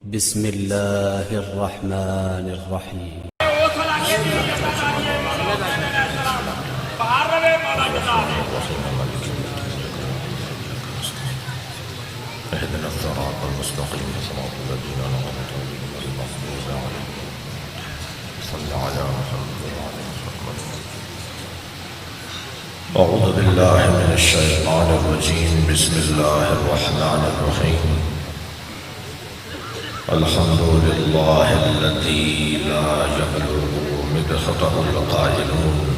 بسم الله الرحمن الرحيم. اهدنا الصراط المستقيم صراط الذين أنعمت عليهم غير المغضوب عليهم. صل على محمد وعلى محمد. أعوذ بالله من الشيطان الرجيم. بسم الله الرحمن الرحيم. الحمد لله الذي لا يبلغ مدحته القائلون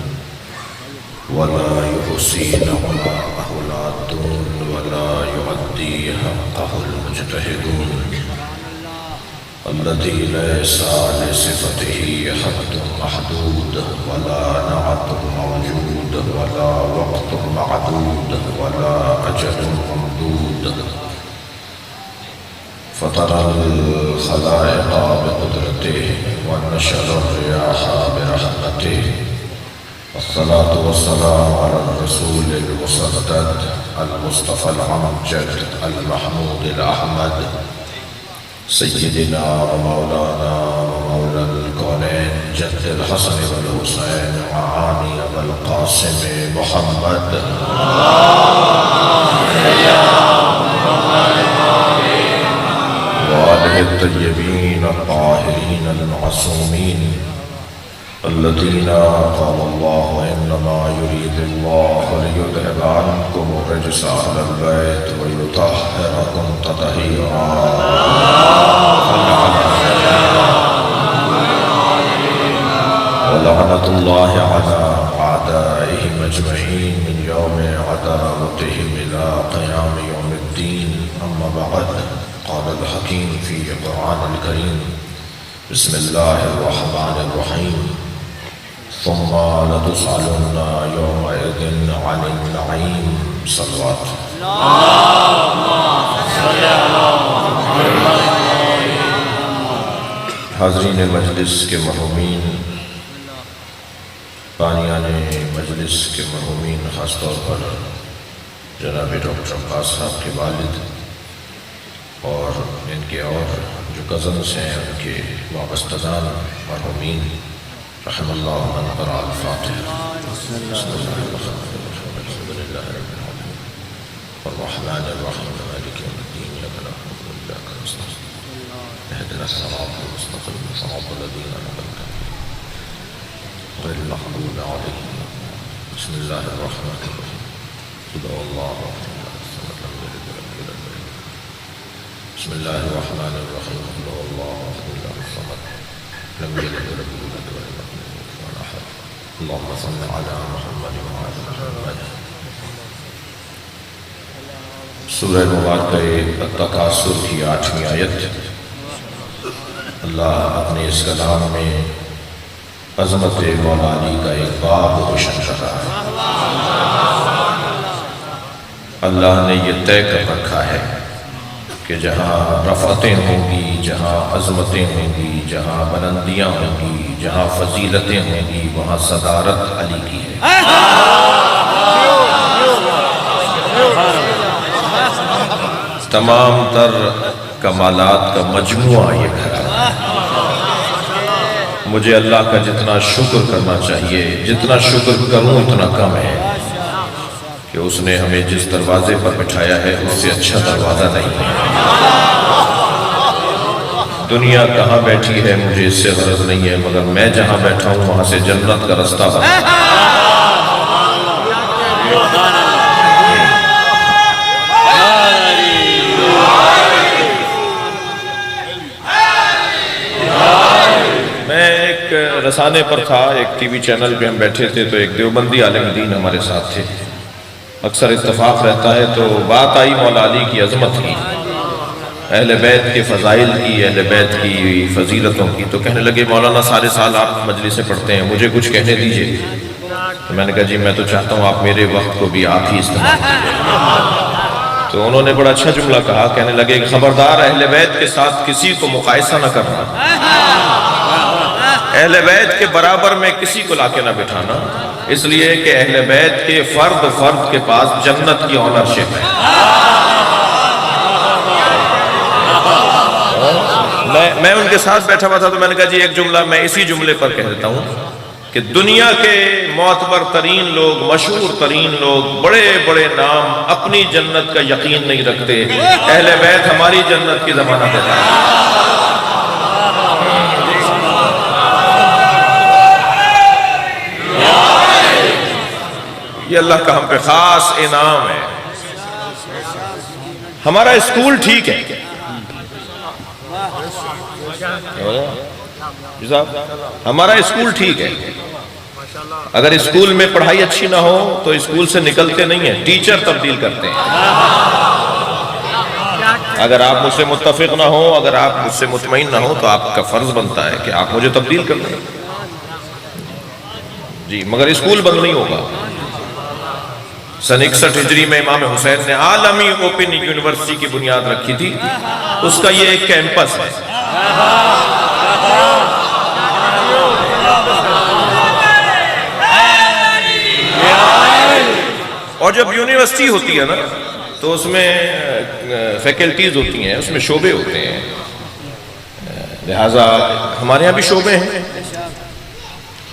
ولا يحصي نعماءه العادون ولا يعدي حقه المجتهدون الذي ليس لصفته حد محدود ولا نعت موجود ولا وقت معدود ولا أجل ممدود. فطر الخلائق بقدرته ونشر الرياح برحمته. الصلاة والسلام على الرسول المسدد المصطفى الأمجد المحمود الأحمد سيدنا ومولانا ومولى الكونين جد الحسن والحسين وعاني أبا القاسم محمد وآله الطيبين الطاهرين المعصومين الذين قال الله إنما يريد الله ليذهب عنكم الرجس أهل البيت ويطهركم تطهيرا. ولعنة الله على أعدائهم أجمعين من يوم عداوتهم إلى قيام يوم الدين. أما بعد، قال الحكيم في القرآن الكريم: بسم الله الرحمن الرحيم. ثم لتسألن يومئذ عن النعيم. صلوات. حاضرین مجلس کے مرحومین، بانیان مجلس کے مرحومین، خاص طور پر جناب ڈاکٹر عباس صاحب کے والد اور ان کے اور جو کزنس ہیں ان کے وابستگان مرحومین، رحم اللہ من قرأ الفاتحہ. بسم اللہ الرحمن الرحیم. الحمد للہ رب العالمین الرحمن الرحیم مالک یوم الدین ایاک نعبد و ایاک نستعین اهدنا الصراط المستقیم صراط الذین أنعمت علیہم غیر المغضوب علیہم. بسم اللہ الرحمن الرحیم. قل هو اللہ احد الصمد لم یلد ولم یولد ولم یکن. بسم اللہ الرحمن الرحیم. قل هو اللہ احد الصمد لم یلد ولم یولد ولم یکن له کفوا احد. اللهم صل على محمد وعلى محمد. سورہ مبارکہ التکاثر کی 8ویں آیت. اللہ اپنے اس کلام میں عظمت مولا علی کا ایک باب روشن کر رہا ہے. اللہ نے یہ طے کر رکھا ہے کہ جہاں رفعتیں ہوں گی، جہاں عظمتیں ہوں گی، جہاں بلندیاں ہوں گی، جہاں فضیلتیں ہوں گی، وہاں صدارت علی کی ہے. تمام تر کمالات کا مجموعہ یہ گھر ہے. مجھے اللہ کا جتنا شکر کرنا چاہیے، جتنا شکر کروں اتنا کم ہے کہ اس نے ہمیں جس دروازے پر بٹھایا ہے اس سے اچھا دروازہ نہیں ہے. دنیا کہاں بیٹھی ہے مجھے اس سے غرض نہیں ہے، مگر میں جہاں بیٹھا ہوں وہاں سے جنت کا رستہ بنا. میں ایک رسانے پر تھا، ایک ٹی وی چینل پہ ہم بیٹھے تھے تو ایک دیوبندی عالم دین ہمارے ساتھ تھے. اکثر اتفاق رہتا ہے تو بات آئی مولا علی کی عظمت کی، اہل بیت کے فضائل کی، اہل بیت کی فضیلتوں کی. تو کہنے لگے مولانا سارے سال آپ مجلسیں پڑھتے ہیں، مجھے کچھ کہنے دیجئے. تو میں نے کہا جی میں تو چاہتا ہوں آپ میرے وقت کو بھی آپ ہی استعمال کیجئے. تو انہوں نے بڑا اچھا جملہ کہا. کہنے لگے خبردار اہل بیت کے ساتھ کسی کو مقایسہ نہ کرنا، اہل بیت کے برابر میں کسی کو لا کے نہ بٹھانا، اس لیے کہ اہل بیت کے فرد کے پاس جنت کی آنرشپ ہے. میں ان کے ساتھ بیٹھا ہوا تھا تو میں نے کہا جی ایک جملہ میں اسی جملے پر کہہ دیتا ہوں کہ دنیا کے معتبر ترین لوگ، مشہور ترین لوگ، بڑے بڑے نام اپنی جنت کا یقین نہیں رکھتے، اہل بیت ہماری جنت کی ضمانت دیتا ہے۔ یہ اللہ کا ہم پہ خاص انعام ہے۔ ہمارا اسکول ٹھیک ہے، ہمارا اسکول ٹھیک ہے، اگر اسکول میں پڑھائی اچھی نہ ہو تو اسکول سے نکلتے نہیں ہیں، ٹیچر تبدیل کرتے ہیں۔ اگر آپ مجھ سے متفق نہ ہو، اگر آپ مجھ سے مطمئن نہ ہو تو آپ کا فرض بنتا ہے کہ آپ مجھے تبدیل کر دیں جی، مگر اسکول بند نہیں ہوگا۔ سن 61 ہجری میں امام حسین نے عالمی اوپن یونیورسٹی کی بنیاد رکھی تھی، اس کا یہ ایک کیمپس ہے۔ اور جب یونیورسٹی ہوتی ہے نا تو اس میں فیکلٹیز ہوتی ہیں، اس میں شعبے ہوتے ہیں، لہٰذا ہمارے یہاں بھی شعبے ہیں۔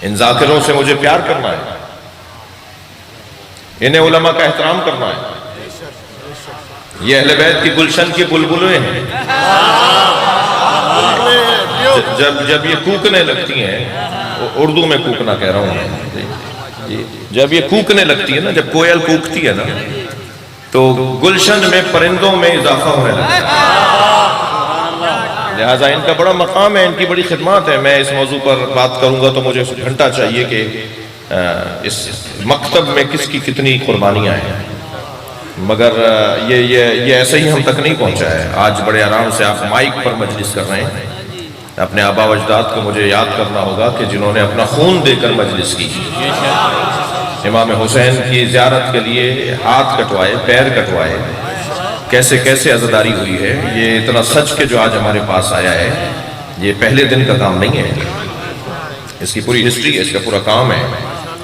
ان ذاکروں سے مجھے پیار کرنا ہے، انہیں علماء کا احترام کرنا ہے، یہ اہل بیت کی گلشن کی بلبلیں ہیں۔ جب یہ کوکنے لگتی ہیں، اردو میں کوکنا کہہ رہا ہوں میں، جب یہ کوکنے لگتی ہے نا، جب کوئل کوکتی ہے نا تو گلشن میں پرندوں میں اضافہ ہونے لگتا ہے، لہٰذا ان کا بڑا مقام ہے، ان کی بڑی خدمات ہے۔ میں اس موضوع پر بات کروں گا تو مجھے گھنٹہ چاہیے کہ اس مکتب میں کس کی کتنی قربانیاں ہیں، مگر یہ ایسے ہی ہم تک نہیں پہنچا ہے۔ آج بڑے آرام سے آپ مائک پر مجلس کر رہے ہیں، اپنے آبا و اجداد کو مجھے یاد کرنا ہوگا کہ جنہوں نے اپنا خون دے کر مجلس کی، امام حسین کی زیارت کے لیے ہاتھ کٹوائے، پیر کٹوائے، کیسے کیسے عزاداری ہوئی ہے۔ یہ اتنا سچ کے جو آج ہمارے پاس آیا ہے، یہ پہلے دن کا کام نہیں ہے، اس کی پوری ہسٹری ہے، اس کا پورا کام ہے۔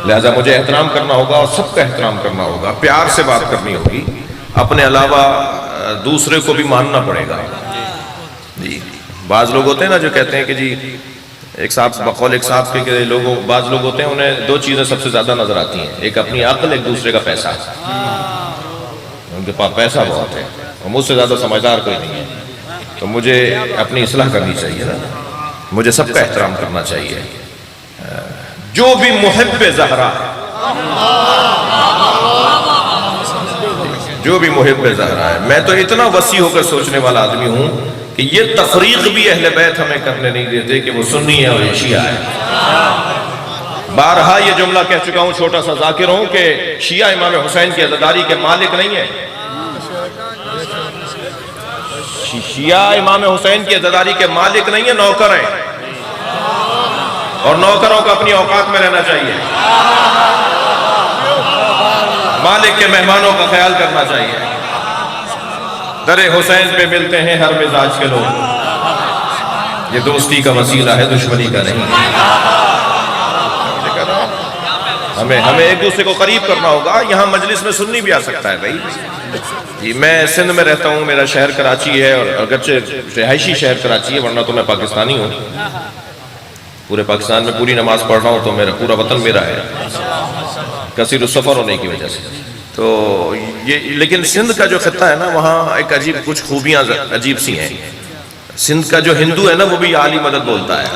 لہذا مجھے احترام کرنا ہوگا اور سب کا احترام کرنا ہوگا، پیار سے بات کرنی ہوگی، اپنے علاوہ دوسرے کو بھی ماننا پڑے گا جی۔ بعض لوگ ہوتے ہیں نا جو کہتے ہیں کہ جی ایک صاحب بقول ایک صاحب کے لوگوں، بعض لوگ ہوتے ہیں انہیں دو چیزیں سب سے زیادہ نظر آتی ہیں، ایک اپنی عقل، ایک دوسرے کا پیسہ۔ ان کے پاس پیسہ بہت ہے اور مجھ سے زیادہ سمجھدار کوئی نہیں ہے، تو مجھے اپنی اصلاح کرنی چاہیے نا، مجھے سب کا احترام کرنا چاہیے۔ جو بھی محب زہرا ہے، جو بھی محب زہرا ہے، میں تو اتنا وسیع ہو کر سوچنے والا آدمی ہوں کہ یہ تفریق بھی اہل بیت ہمیں کرنے نہیں دیتے کہ وہ سنی ہے اور یہ شیعہ ہے۔ بارہا یہ جملہ کہہ چکا ہوں، چھوٹا سا ذاکر ہوں، کہ شیعہ امام حسین کی عزاداری کے مالک نہیں ہے، شیعہ امام حسین کی عزاداری کے مالک نہیں ہے، نوکر ہیں، اور نوکروں کو اپنی اوقات میں رہنا چاہیے، مالک کے مہمانوں کا خیال کرنا چاہیے۔ در حسین پہ ملتے ہیں ہر مزاج کے لوگ، یہ دوستی کا وسیلہ ہے، دشمنی کا نہیں۔ ہمیں ایک دوسرے کو قریب کرنا ہوگا۔ یہاں مجلس میں سننی بھی آ سکتا ہے بھائی، میں سندھ میں رہتا ہوں، میرا شہر کراچی ہے، اور اگرچہ رہائشی شہر کراچی ہے، ورنہ تو میں پاکستانی ہوں، پورے پاکستان میں پوری نماز پڑھ رہا ہوں، تو میرا پورا وطن میرا ہے، کثیر السفر ہونے کی وجہ سے۔ تو یہ لیکن سندھ کا جو خطہ ہے نا، وہاں ایک عجیب کچھ خوبیاں عجیب سی ہیں۔ سندھ کا جو ہندو ہے نا، وہ بھی عالی مدد بولتا ہے۔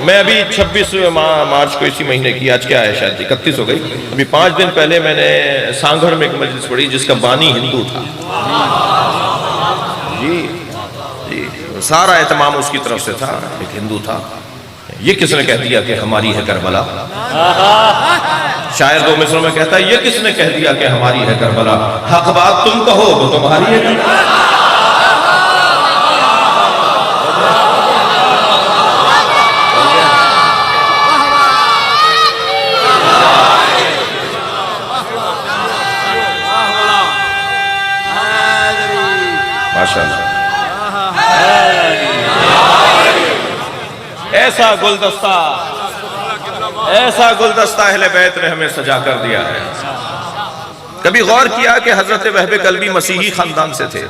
میں ابھی 26 مارچ کو اسی مہینے کی، آج کیا ہے شاید 31 ہو گئی، ابھی 5 دن پہلے میں نے سانگھڑ میں ایک مجلس پڑھی جس کا بانی ہندو تھا جی، سارا اہتمام اس کی طرف سے تھا، ایک ہندو تھا۔ یہ کس نے کہہ دیا کہ ہماری ہے کربلا؟ شاعر دو مصروں میں کہتا ہے، یہ کس نے کہہ دیا کہ ہماری ہے کربلا؟ حق بات تم کہو تو تمہاری ہے کربلا۔ ماشاءاللہ، ایسا گلدستہ اہل بیت نے ہمیں سجا کر دیا ہے۔ کبھی غور کیا کہ حضرت وہب کلبی مسیحی خاندان سے تھے،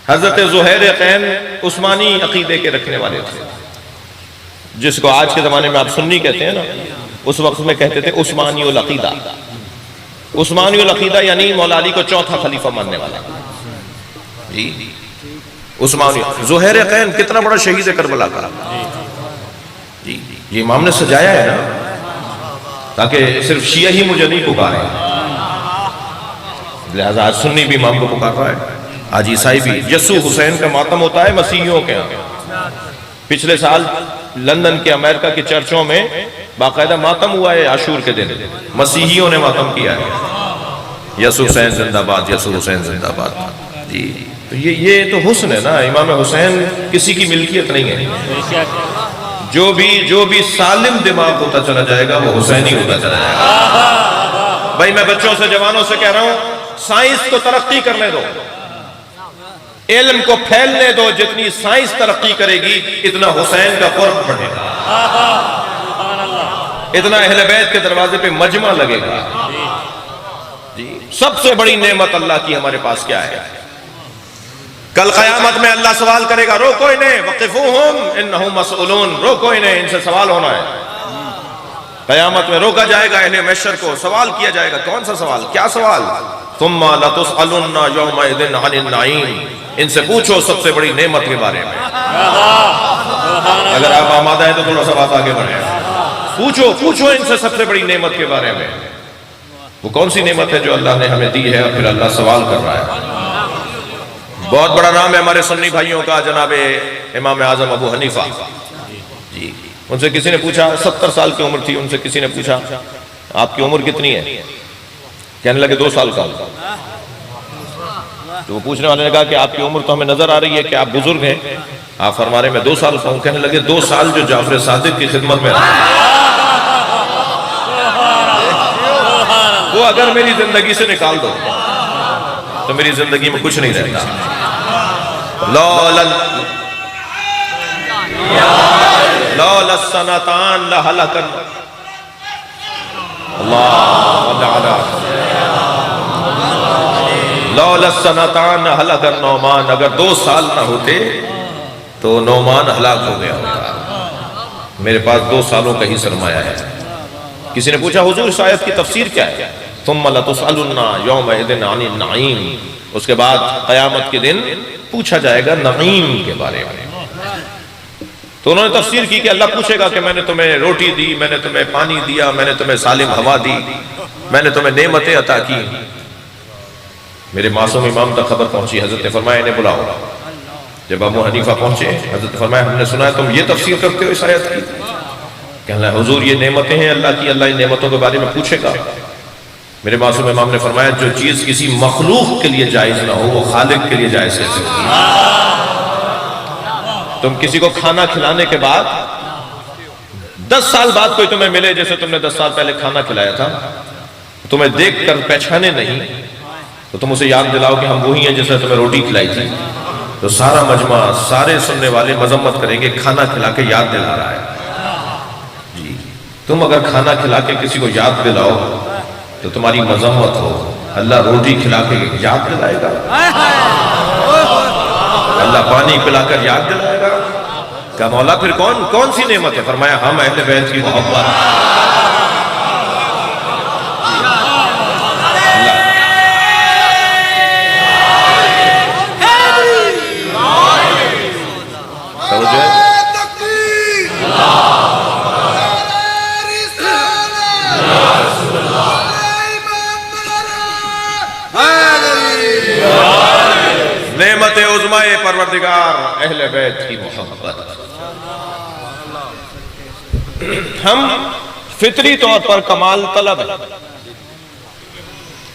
حضرت زہیرقین عثمانی عقیدے کے رکھنے والے تھے، جس کو آج کے زمانے میں آپ سنی کہتے ہیں نا، اس وقت میں کہتے تھے عثمانی العقیدہ۔ عثمانی العقیدہ یعنی مولا علی کو چوتھا خلیفہ ماننے والا جی عثمانی۔ زہیرقین کتنا بڑا شہید ہے کربلا کا جی، یہ امام نے سجایا ہے نا تاکہ صرف شیعہ ہی مجھے نہیں پکارے، لہذا آج سنی بھی امام کو پکار رہا ہے، آج عیسائی بھی۔ یسوع حسین کا ماتم ہوتا ہے مسیحیوں کے ہاں۔ پچھلے سال لندن کے امریکہ کے چرچوں میں باقاعدہ ماتم ہوا ہے عاشور کے دن، مسیحیوں نے ماتم کیا ہے، یسوع حسین زندہ باد، یسوع حسین زندہ باد جی۔ تو یہ تو حسن ہے نا، امام حسین کسی کی ملکیت نہیں ہے، جو بھی سالم دماغ ہوتا چلا جائے گا وہ حسینی ہوتا چلا جائے گا۔ بھائی میں بچوں سے جوانوں سے کہہ رہا ہوں، سائنس کو ترقی کرنے دو، علم کو پھیلنے دو، جتنی سائنس ترقی کرے گی اتنا حسین کا قرب بڑھے گا، اتنا اہل بیت کے دروازے پہ مجمع لگے گا جی۔ سب سے بڑی نعمت اللہ کی ہمارے پاس کیا ہے؟ کل قیامت میں اللہ سوال کرے گا، روکو انہیں، وقفوہم انہم مسئولون، روکو انہیں، ان سے سوال ہونا ہے۔ قیامت میں روکا جائے گا اہل محشر کو، سوال کیا جائے گا۔ کون سا سوال؟ کیا سوال؟ ثم لتسألن یومئذ عن النعیم، ان سے پوچھو سب سے بڑی نعمت کے بارے میں۔ اگر آپ آمادہ ہیں تو تھوڑا سا بات آگے بڑھیں، پوچھو ان سے سب سے بڑی نعمت کے بارے میں۔ وہ کون سی نعمت ہے جو اللہ نے ہمیں دی ہے اور پھر اللہ سوال کر رہا ہے؟ بہت بڑا نام ہے ہمارے سنی بھائیوں کا، جناب امام اعظم ابو حنیفہ جی۔ ان سے کسی نے پوچھا، 70 سال کی عمر تھی، ان سے کسی نے پوچھا آپ کی عمر کتنی ہے؟ کہنے لگے 2 سال کا۔ تو وہ پوچھنے والے نے کہا کہ آپ کی عمر تو ہمیں نظر آ رہی ہے کہ آپ بزرگ ہیں، آپ فرما رہے ہیں میں 2 سال کا ہوں۔ کہنے لگے 2 سال جو جعفر صادق کی خدمت میں رہا، وہ اگر میری زندگی سے نکال دو تو میری زندگی میں کچھ نہیں رہتا۔ لولا السنتان لہلکن لولا السنتان ہلاک نعمان، اگر 2 سال نہ ہوتے تو نعمان ہلاک ہو گیا ہوتا۔ میرے پاس 2 سالوں کا ہی سرمایہ ہے۔ کسی نے پوچھا حضور اس آیت کی تفسیر کیا ہے؟ ثم لتسألن یومئذ عن النعیم، اس کے بعد قیامت کے دن پوچھا جائے گا نعیم کے بارے میں۔ تو انہوں نے تفسیر کی کہ اللہ پوچھے گا کہ میں نے تمہیں روٹی دی، میں نے تمہیں پانی دیا، میں نے تمہیں سالم ہوا دی، میں نے تمہیں نعمتیں عطا کی۔ میرے معصوم امام تک خبر پہنچی، حضرت نے فرمایا انہیں بلاؤ۔ جب ابو حنیفہ پہنچے، حضرت نے فرمایا ہم نے سنا ہے تم یہ تفسیر کرتے ہو اس آیت کی؟ کہنے لگا حضور یہ نعمتیں ہیں اللہ کی، اللہ ان نعمتوں کے بارے میں پوچھے گا۔ میرے معصوم امام نے فرمایا جو چیز کسی مخلوق کے لیے جائز نہ ہو وہ خالق کے لیے جائز کیسے ہوگی؟ تم کسی کو کھانا کھلانے کے بعد 10 سال بعد کوئی تمہیں ملے جیسے تم نے 10 سال پہلے کھانا کھلایا تھا، تمہیں دیکھ کر پہچانے نہیں تو تم اسے یاد دلاؤ کہ ہم وہی ہیں جس نے تمہیں روٹی کھلائی تھی، تو سارا مجمع، سارے سننے والے مذمت کریں گے کھانا کھلا کے یاد دلا رہا ہے جی۔ تم اگر کھانا کھلا کے کسی کو یاد دلاؤ تو تمہاری مذمت ہو، اللہ روٹی کھلا کے یاد دلائے گا؟ اللہ پانی پلا کر یاد دلائے گا؟ کہ مولا پھر کون سی نعمت ہے؟ فرمایا ہم اہل بیت کی محبت۔ نعمت عظمی پروردگار اہل بیت کی محبت۔ ہم فطری طور پر کمال طلب ہے۔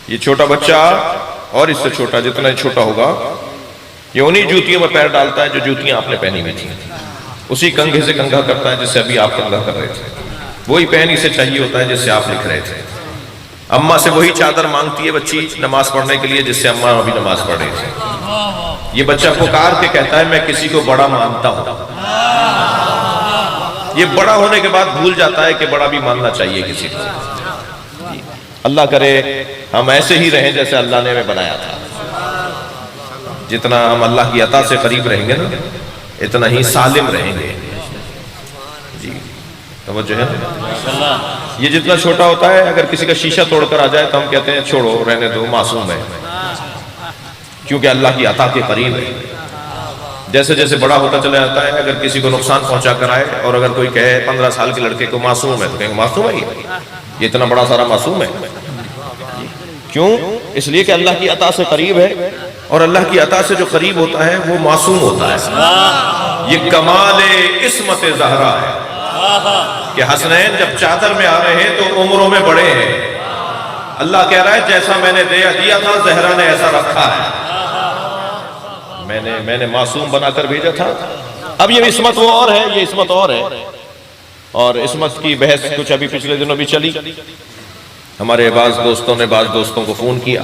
یہ چھوٹا بچہ اور اس سے چھوٹا جتنا چھوٹا ہوگا یہ انہی جوتیوں میں پیر ڈالتا ہے جو جوتیاں آپ نے پہنی ہوئی تھیں، اسی کنگھے سے کنگھا کرتا ہے جس سے ابھی آپ کنگھا کر رہے تھے، وہی پین اسے چاہیے ہوتا ہے جس سے آپ لکھ رہے تھے، اماں سے وہی چادر مانگتی ہے بچی نماز پڑھنے کے لیے جس سے اماں ابھی نماز پڑھ رہی تھے۔ یہ بچہ پکار کے کہتا ہے میں کسی کو بڑا مانتا ہوں، یہ بڑا ہونے کے بعد بھول جاتا ہے کہ بڑا بھی ماننا چاہیے کسی کو۔ اللہ کرے ہم ایسے ہی رہیں جیسے اللہ نے ہمیں بنایا تھا۔ جتنا ہم اللہ کی عطا سے قریب رہیں گے نا اتنا ہی سالم رہیں گے. جی توجہ ہے. یہ جتنا چھوٹا ہوتا ہے اگر کسی کا شیشہ توڑ کر آ جائے تو ہم کہتے ہیں چھوڑو رہنے دو معصوم ہے، کیونکہ اللہ کی عطا کے قریب ہے. جیسے جیسے بڑا ہوتا چلا جاتا ہے اگر کسی کو نقصان پہنچا کر آئے اور اگر کوئی کہے 15 سال کے لڑکے کو معصوم ہے تو کہیں گے معصوم ہے یہ اتنا بڑا سارا معصوم ہے. کیوں؟ اس لیے کہ اللہ کی عطا سے قریب ہے، اور اللہ کی عطا سے جو قریب ہوتا ہے وہ معصوم ہوتا ہے. یہ کمال عصمت زہرا ہے کہ حسنین جب چادر میں آ رہے ہیں تو عمروں میں بڑے ہیں. اللہ کہہ رہا ہے جیسا میں نے دیا تھا زہرا نے ایسا رکھا ہے، میں نے معصوم بنا کر بھیجا تھا. اب یہ عصمت وہ اور ہے، یہ عصمت اور ہے. اور عصمت کی بحث کچھ ابھی پچھلے دنوں بھی چلی. ہمارے بعض دوستوں نے بعض دوستوں کو فون کیا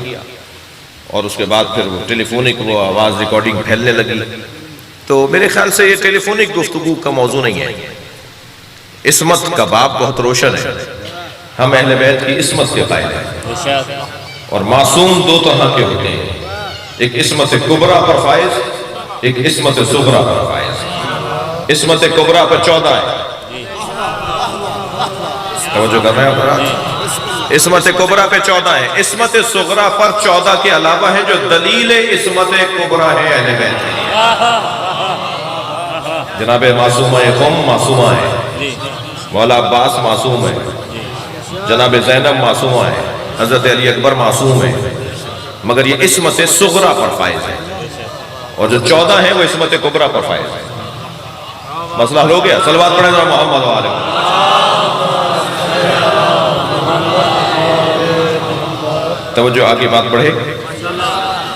اور اس کے بعد پھر وہ ٹیلی فونک وہ آواز ریکارڈنگ پھیلنے لگی. تو میرے خیال سے یہ ٹیلی فونک گفتگو کا موضوع نہیں ہے. عصمت کا باب بہت روشن ہے. ہم اہل بیت کی عصمت کے قائل ہیں، اور معصوم دو طرح کے ہوتے ہیں، ایک عصمت کبریٰ پر فائز، ایک عصمت صغریٰ پر فائز. عصمت کبریٰ پر 14 ہے. توجہ کر رہے ہیں؟ عصمت کبریٰ پہ 14 ہے. عصمت صغریٰ پر 14 کے علاوہ ہے جو دلیل عصمت کبریٰ ہے اہل بیت. جناب معصومہ قم معصومہ ہے، مولا عباس معصوم ہے، جناب زینب معصومہ ہے، حضرت علی اکبر معصوم ہے، مگر یہ عصمت صغریٰ پر فائز ہے. اور جو 14 ہیں وہ عصمت کبریٰ پر فائز ہے. مسئلہ حل ہو گیا. صلوات پڑھیں ذرا محمد وآلہ. توجہ آگے بات بڑھے.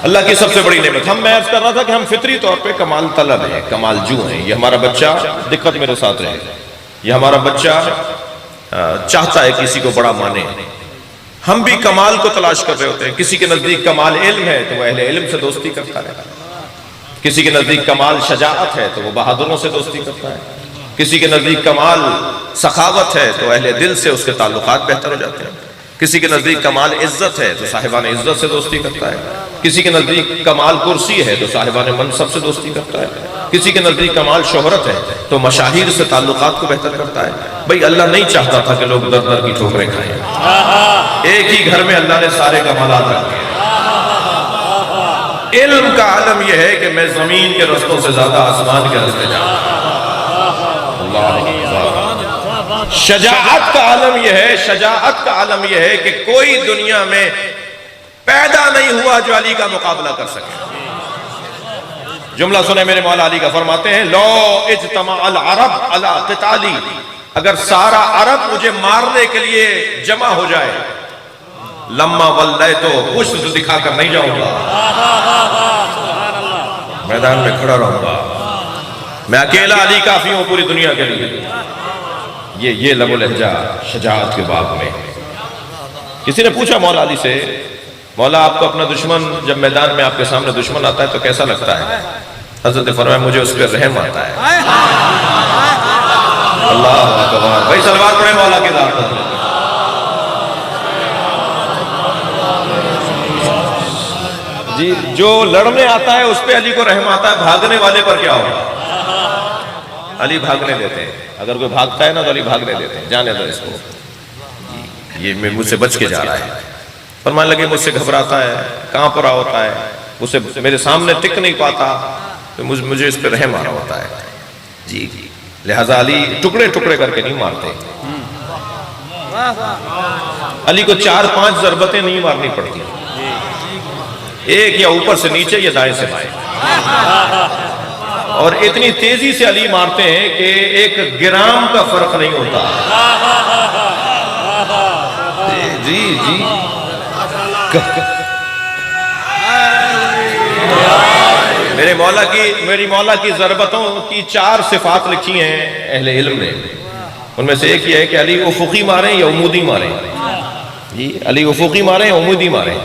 اللہ کی سب سے بڑی نعمت. میں عرض کر رہا تھا کہ ہم فطری طور پہ کمال طلب ہیں، کمال جو ہیں. یہ ہمارا بچہ، دقت میرے ساتھ رہے، یہ ہمارا بچہ چاہتا ہے کسی کو بڑا مانے. ہم بھی کمال کو تلاش کر رہے ہوتے ہیں. کسی کے نزدیک کمال علم ہے تو وہ اہل علم سے دوستی کرتا ہے. کسی کے نزدیک کمال شجاعت ہے تو وہ بہادروں سے دوستی کرتا ہے. کسی کے نزدیک کمال سخاوت ہے تو اہل دل سے اس کے تعلقات بہتر ہو جاتے ہیں. کسی کے نزدیک کمال عزت ہے تو صاحبان عزت سے دوستی کرتا ہے. کسی کے نزدیک کمال کرسی ہے تو صاحبان منصب سے دوستی کرتا ہے. کسی کے نزدیک کمال شہرت ہے تو مشاہیر سے تعلقات کو بہتر کرتا ہے. بھئی اللہ نہیں چاہتا تھا کہ لوگ در در کی ٹھوکریں کھائیں. ایک ہی گھر میں اللہ نے سارے کمالات رکھے. علم کا عالم یہ ہے کہ میں زمین کے رستوں سے زیادہ آسمان کے رستے جاتا ہوں. اللہ. شجاعت کا عالم یہ ہے، شجاعت کا عالم یہ ہے کہ کوئی دنیا میں پیدا نہیں ہوا جو علی کا مقابلہ کر سکے. جملہ سنیں میرے مولا علی کا، فرماتے ہیں لو اجتمع العرب علی قتالی، اگر سارا عرب مجھے مارنے کے لیے جمع ہو جائے، لما ولیتو پشت دکھا کر نہیں جاؤں گا، میدان میں کھڑا رہوں گا. میں اکیلا علی کافی ہوں پوری دنیا کے لیے. یہ لب و لہجہ شجاعت کے باب میں. کسی نے پوچھا مولا علی سے، مولا آپ کو اپنا دشمن جب میدان میں آپ کے سامنے دشمن آتا ہے تو کیسا لگتا ہے؟ حضرت فرمایا مجھے اس پہ رحم آتا ہے. اللہ اکبر. بھائی صلوات پڑھیں مولا کی ذات پر. جی جو لڑنے آتا ہے اس پہ علی کو رحم آتا ہے، بھاگنے والے پر کیا ہوگا؟ علی بھاگنے دیتے ہیں. اگر کوئی بھاگتا ہے نا تو علی بھاگنے دیتے ہیں، جانے دو اس کو، یہ مجھ سے بچ کے جا رہا ہے. فرمانے لگے مجھ سے گھبراتا ہے، کہاں پر ہوتا ہے، مجھ سے میرے سامنے ٹک نہیں پاتا، تو مجھے اس پہ رحم آ رہا ہوتا ہے. جی لہٰذا علی ٹکڑے ٹکڑے کر کے نہیں مارتے. علی کو 4-5 ضربتیں نہیں مارنی پڑتی، ایک یا اوپر سے نیچے یا دائیں سے بائیں. اور اتنی تیزی سے علی مارتے ہیں کہ ایک گرام کا فرق نہیں ہوتا. جی جی میری مولا کی ضربتوں کی 4 صفات لکھی ہیں اہل علم نے. ان میں سے ایک یہ ہے کہ علی افقی ماریں یا عمودی ماریں. جی علی افقی ماریں یا عمودی ماریں.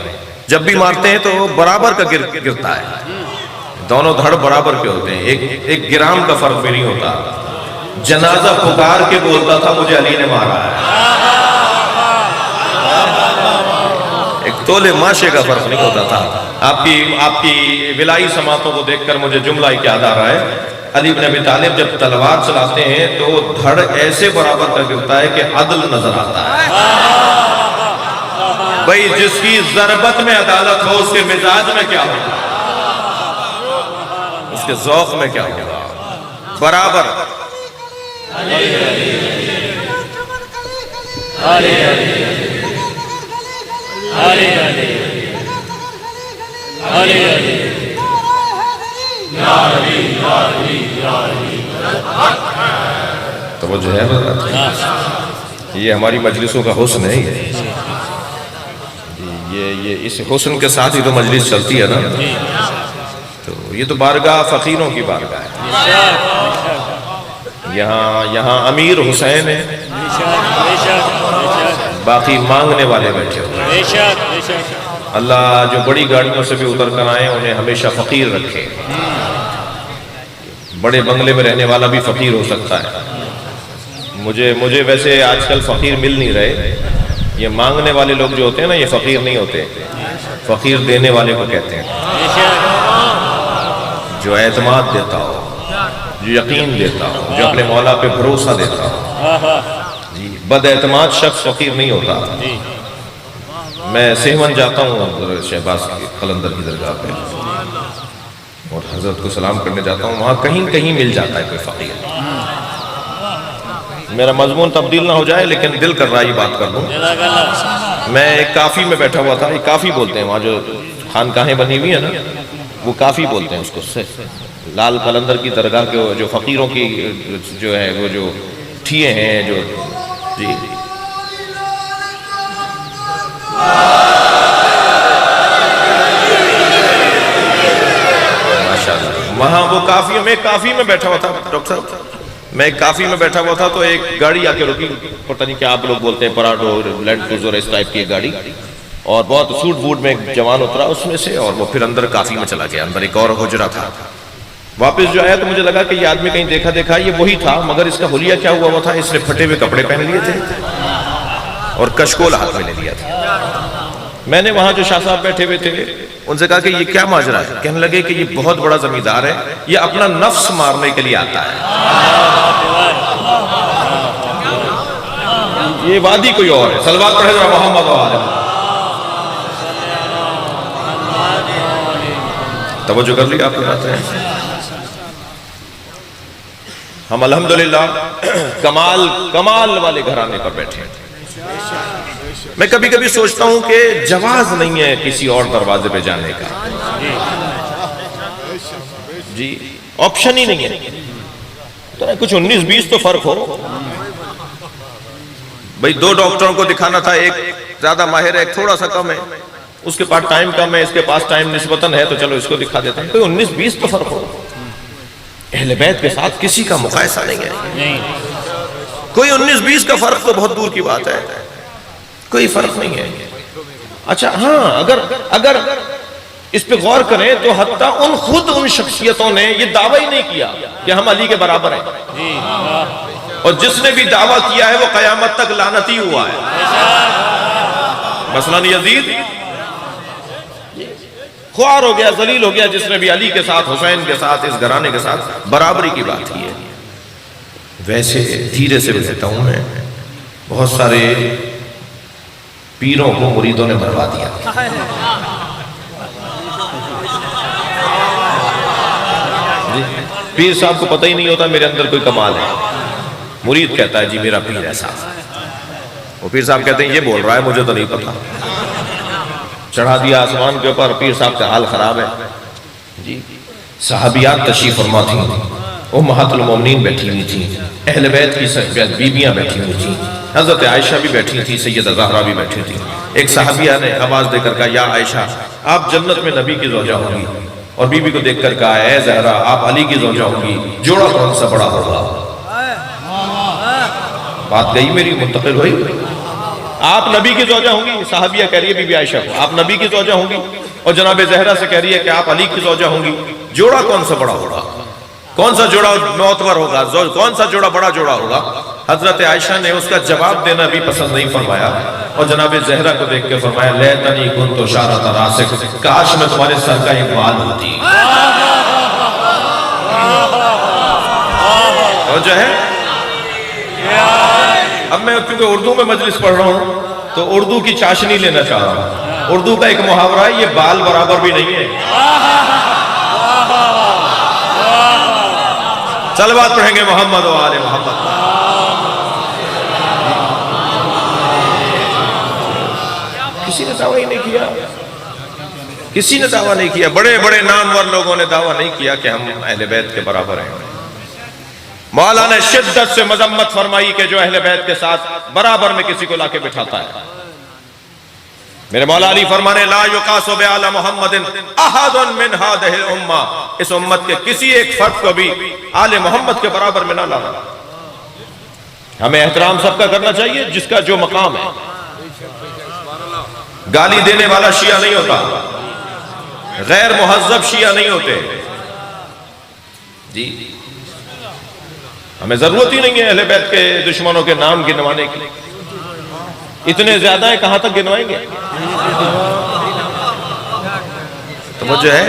جب بھی مارتے ہیں تو برابر کا گرتا ہے، دونوں دھڑ برابر کے ہوتے ہیں، ایک گرام کا فرق بھی نہیں ہوتا. جنازہ پکار کے بولتا تھا مجھے علی نے مارا ہے. ایک تولے ماشے کا فرق نہیں ہوتا تھا. آپ کی ولائی سماعتوں کو دیکھ کر مجھے جملہ ایک یاد آ رہا ہے. علی بن ابی طالب جب تلوار چلاتے ہیں تو دھڑ ایسے برابر کر گرتا ہے کہ عدل نظر آتا ہے. بھئی جس کی ضربت میں عدالت ہو اس کے مزاج میں کیا ہوگا, اس کے ذوق میں کیا ہوگا, برابر. توجہ ہے حضرات, یہ ہماری مجلسوں کا حسن ہے. یہ اس حسن کے ساتھ ہی تو مجلس چلتی ہے نا. تو یہ تو بارگاہ فقیروں کی بارگاہ ہے. یہاں امیر حسین ہے, باقی مانگنے والے بیٹھے ہوئے. اللہ جو بڑی گاڑیوں سے بھی اتر کر آئے انہیں ہمیشہ فقیر رکھے. بڑے بنگلے میں رہنے والا بھی فقیر ہو سکتا ہے. مجھے ویسے آج کل فقیر مل نہیں رہے. یہ مانگنے والے لوگ جو ہوتے ہیں نا, یہ فقیر نہیں ہوتے, فقیر دینے والے کو کہتے ہیں. جو اعتماد دیتا ہو, جو یقین دیتا ہو, جو اپنے مولا پہ بھروسہ دیتا ہو. بد اعتماد شخص فقیر نہیں ہوتا. میں سہون جاتا ہوں شہباز کی قلندر کی درگاہ پہ, اور حضرت کو سلام کرنے جاتا ہوں. وہاں کہیں کہیں مل جاتا ہے کوئی فقیر. میرا مضمون تبدیل نہ ہو جائے لیکن دل کر رہا ہے یہ بات کر لوں. میں ایک کافی میں بیٹھا ہوا تھا. ایک کافی بولتے ہیں وہاں جو خانقاہیں بنی ہوئی ہیں نا, وہ کافی بولتے ہیں اس کو. لال قلندر کی درگاہ کے جو فقیروں کی جو ہے وہ جو ٹھیے ہیں جو جی ماشاءاللہ, وہاں وہ کافی میں بیٹھا ہوا تھا ڈاکٹر صاحب. میں ایک کافی میں بیٹھا ہوا تھا تو ایک گاڑی آ کے رکی, پتہ نہیں کیا آپ لوگ بولتے ہیں, پراڈو لینڈ کروزر اس ٹائپ کی ایک گاڑی, اور بہت سوٹ بوٹ میں ایک جوان اترا اس میں سے, اور وہ پھر اندر کافی میں چلا گیا. اندر ایک اور حجرہ تھا. واپس جو آیا تو مجھے لگا کہ یہ آدمی کہیں دیکھا یہ وہی تھا, مگر اس کا حلیہ کیا ہوا تھا, اس نے پھٹے ہوئے کپڑے پہن لیے تھے اور کشکول ہاتھ میں لے لیا تھا. میں نے وہاں جو شاہ صاحب بیٹھے ہوئے تھے ان سے کہا کہ یہ کیا ماجرا ہے. کہنے لگے کہ یہ بہت بڑا زمیندار ہے, یہ اپنا نفس مارنے کے لیے آتا ہے. یہ وادی کوئی اور ہے. صلوات پڑھے ذرا محمد و آل محمد. توجہ کر لیا آپ کے بات ہیں. ہم الحمدللہ کمال والے گھرانے پر بیٹھے ہیں. میں کبھی کبھی سوچتا ہوں کہ جواز نہیں ہے کسی اور دروازے پہ جانے کا. جی آپشن ہی نہیں ہے. تو کچھ 19-20 تو فرق ہو. بھئی 2 ڈاکٹروں کو دکھانا تھا, ایک زیادہ ماہر ہے, ایک تھوڑا سا کم ہے, اس کے پاس ٹائم کم ہے, اس کے پاس ٹائم نسبتاً ہے, تو چلو اس کو دکھا دیتے ہیں. کوئی 19-20 تو فرق ہو. اہل بیت کے ساتھ کسی کا مقایسہ نہیں ہے. کوئی 19-20 کا فرق تو بہت دور کی بات ہے, کوئی فرق نہیں ہے. اچھا ہاں, اگر اس پہ غور کریں تو حتیٰ خود ان شخصیتوں نے یہ دعویٰ ہی نہیں کیا کہ ہم علی کے برابر ہیں, اور جس نے بھی دعویٰ کیا ہے وہ قیامت تک لعنتی ہوا ہے. مثلاً یزید خوار ہو گیا, ذلیل ہو گیا, جس نے بھی علی کے ساتھ, حسین کے ساتھ, اس گھرانے کے ساتھ برابری کی بات کی ہے. ویسے دھیرے سے بتاتا ہوں میں, بہت سارے پیروں کو مریدوں نے مروا دیا. پیر صاحب کو پتہ ہی نہیں ہوتا میرے اندر کوئی کمال ہے. مرید کہتا ہے جی میرا پیر ایسا, وہ پیر صاحب کہتے ہیں یہ بول رہا ہے مجھے تو نہیں پتا. چڑھا دیا آسمان کے اوپر, پیر صاحب کا حال خراب ہے. جی صحابیات تشریف فرما تھیں, امہات المومنین بیٹھی ہوئی تھیں, اہل بیت کی بیبیاں بیٹھی ہوئی تھیں, حضرت عائشہ بھی بیٹھی تھی, سیدہ زہرا بھی بیٹھی تھی. ایک صحابیہ نے آواز دے کر کہا یا عائشہ آپ جنت میں نبی کی زوجہ ہوں گی, اور بی بی کو دیکھ کر کہا اے زہرا آپ علی کی زوجہ ہوں گی, جوڑا کون سا بڑا ہوگا. بات گئی میری, منتقل ہوئی. آپ نبی کی زوجہ ہوں گی, صحابیہ کہہ رہی ہے بی بی عائشہ کو آپ نبی کی زوجہ ہوں گی, اور جناب زہرا سے کہہ رہی ہے کہ آپ علی کی زوجہ ہوں گی, جوڑا کون سا بڑا ہوگا. کون سا جوڑا معتبر ہوگا؟ کون سا جوڑا بڑا جوڑا ہوگا؟ حضرت عائشہ نے اس کا جواب دینا بھی پسند نہیں فرمایا اور جناب زہرا کو دیکھ کے فرمایا لیتنی کنت شعرۃ راسک، کاش میں تمہارے سر کا ایک بال ہوتی۔ اور جو ہے اب میں کیونکہ اردو میں مجلس پڑھ رہا ہوں تو اردو کی چاشنی لینا چاہ رہا ہوں۔ اردو کا ایک محاورہ ہے، یہ بال برابر بھی نہیں ہے۔ صلوات پڑھیں گے محمد و آل محمد۔ کسی نے دعویٰ ہی نہیں کیا، کسی نے دعویٰ نہیں کیا، بڑے بڑے نامور لوگوں نے دعویٰ نہیں کیا کہ ہم اہل بیت کے برابر ہیں۔ مولا نے شدت سے مذمت فرمائی کہ جو اہل بیت کے ساتھ برابر میں کسی کو لا کے بٹھاتا ہے۔ میرے مولا علی فرمانے لا یقاس بعلی محمد احد من هذه الامہ، اس امت کے کسی ایک فرد کو بھی آل محمد کے برابر میں نہ لانا۔ ہمیں احترام سب کا کرنا چاہیے جس کا جو مقام ہے۔ گالی دینے والا شیعہ نہیں ہوتا، غیر مہذب شیعہ نہیں ہوتے جی۔ ہمیں ضرورت ہی نہیں ہے اہل بیت کے دشمنوں کے نام گنوانے کی، اتنے زیادہ ہیں کہاں تک گنوائیں گے؟ تو وہ جو ہے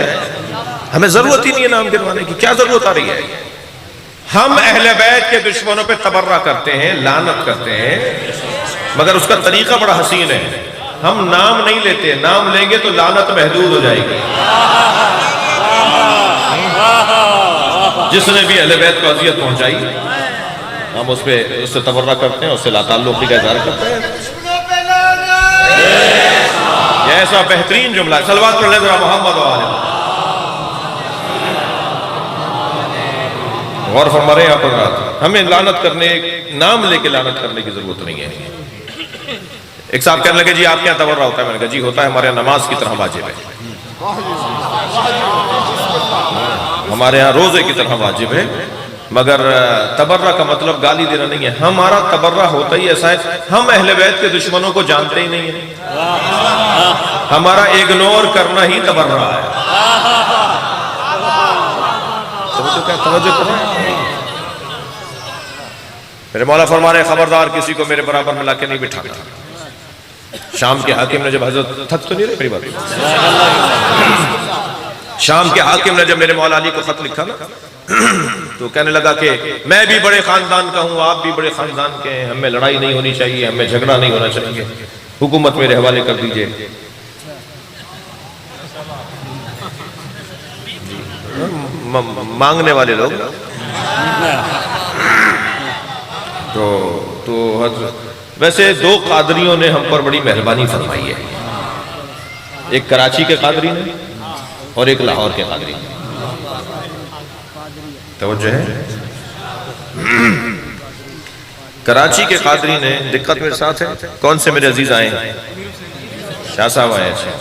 ہمیں ضرورت ہی نہیں ہے نام گنوانے کی، کیا ضرورت آ رہی ہے؟ ہم اہل بیت کے دشمنوں پہ تبرہ کرتے ہیں، لعنت کرتے ہیں، مگر اس کا طریقہ بڑا حسین ہے۔ ہم نام نہیں لیتے، نام لیں گے تو لعنت محدود ہو جائے گی۔ جس نے بھی اہل بیت کو اذیت پہنچائی ہم اس سے تبرہ کرتے ہیں، اس سے لا تعلقی کا اظہار کرتے ہیں۔ یہ ایسا بہترین جملہ ہے، صلوات پڑھ لیں ذرا محمد و آل محمد۔ غور فرما رہے ہیں آپ حضرات، ہمیں لعنت کرنے، نام لے کے لعنت کرنے کی ضرورت نہیں ہے۔ ایک صاحب کہنے لگے جی آپ کیا تبرہ ہوتا ہے؟ میں نے کہا جی ہوتا ہے، ہمارے نماز کی طرح واجب ہے، ہمارے ہاں روزے کی طرح واجب ہے، مگر تبرہ کا مطلب گالی دینا نہیں ہے۔ ہمارا تبرہ ہوتا ہی ایسا ہے، ہم اہل بیت کے دشمنوں کو جانتے ہی نہیں ہیں، ہمارا اگنور کرنا ہی تبرہ ہے۔ توجہ کریں، میرے مولا فرما رہے خبردار کسی کو میرے برابر میں لا کے نہیں بٹھانا۔ شام کے حاکم نے جب حضرت تھک تو نہیں رہے میری بات، شام کے حاکم نے جب میرے مولا علی کو خط لکھا نا تو کہنے لگا کہ میں بھی بڑے خاندان کا ہوں، آپ بھی بڑے خاندان کے ہیں، ہمیں لڑائی نہیں ہونی چاہیے، ہمیں جھگڑا نہیں ہونا چاہیے، حکومت میرے حوالے کر دیجئے۔ مانگنے والے لوگ تو حضرت ویسے دو قادریوں نے ہم پر بڑی مہربانی فرمائی ہے، ایک کراچی کے قادری نے اور ایک لاہور کے قادری نے۔ توجہ ہے، کراچی کے قادری نے، دقت میرے ساتھ ہے، کون سے میرے عزیز آئے ہیں؟ شاہ صاحب آئے ہیں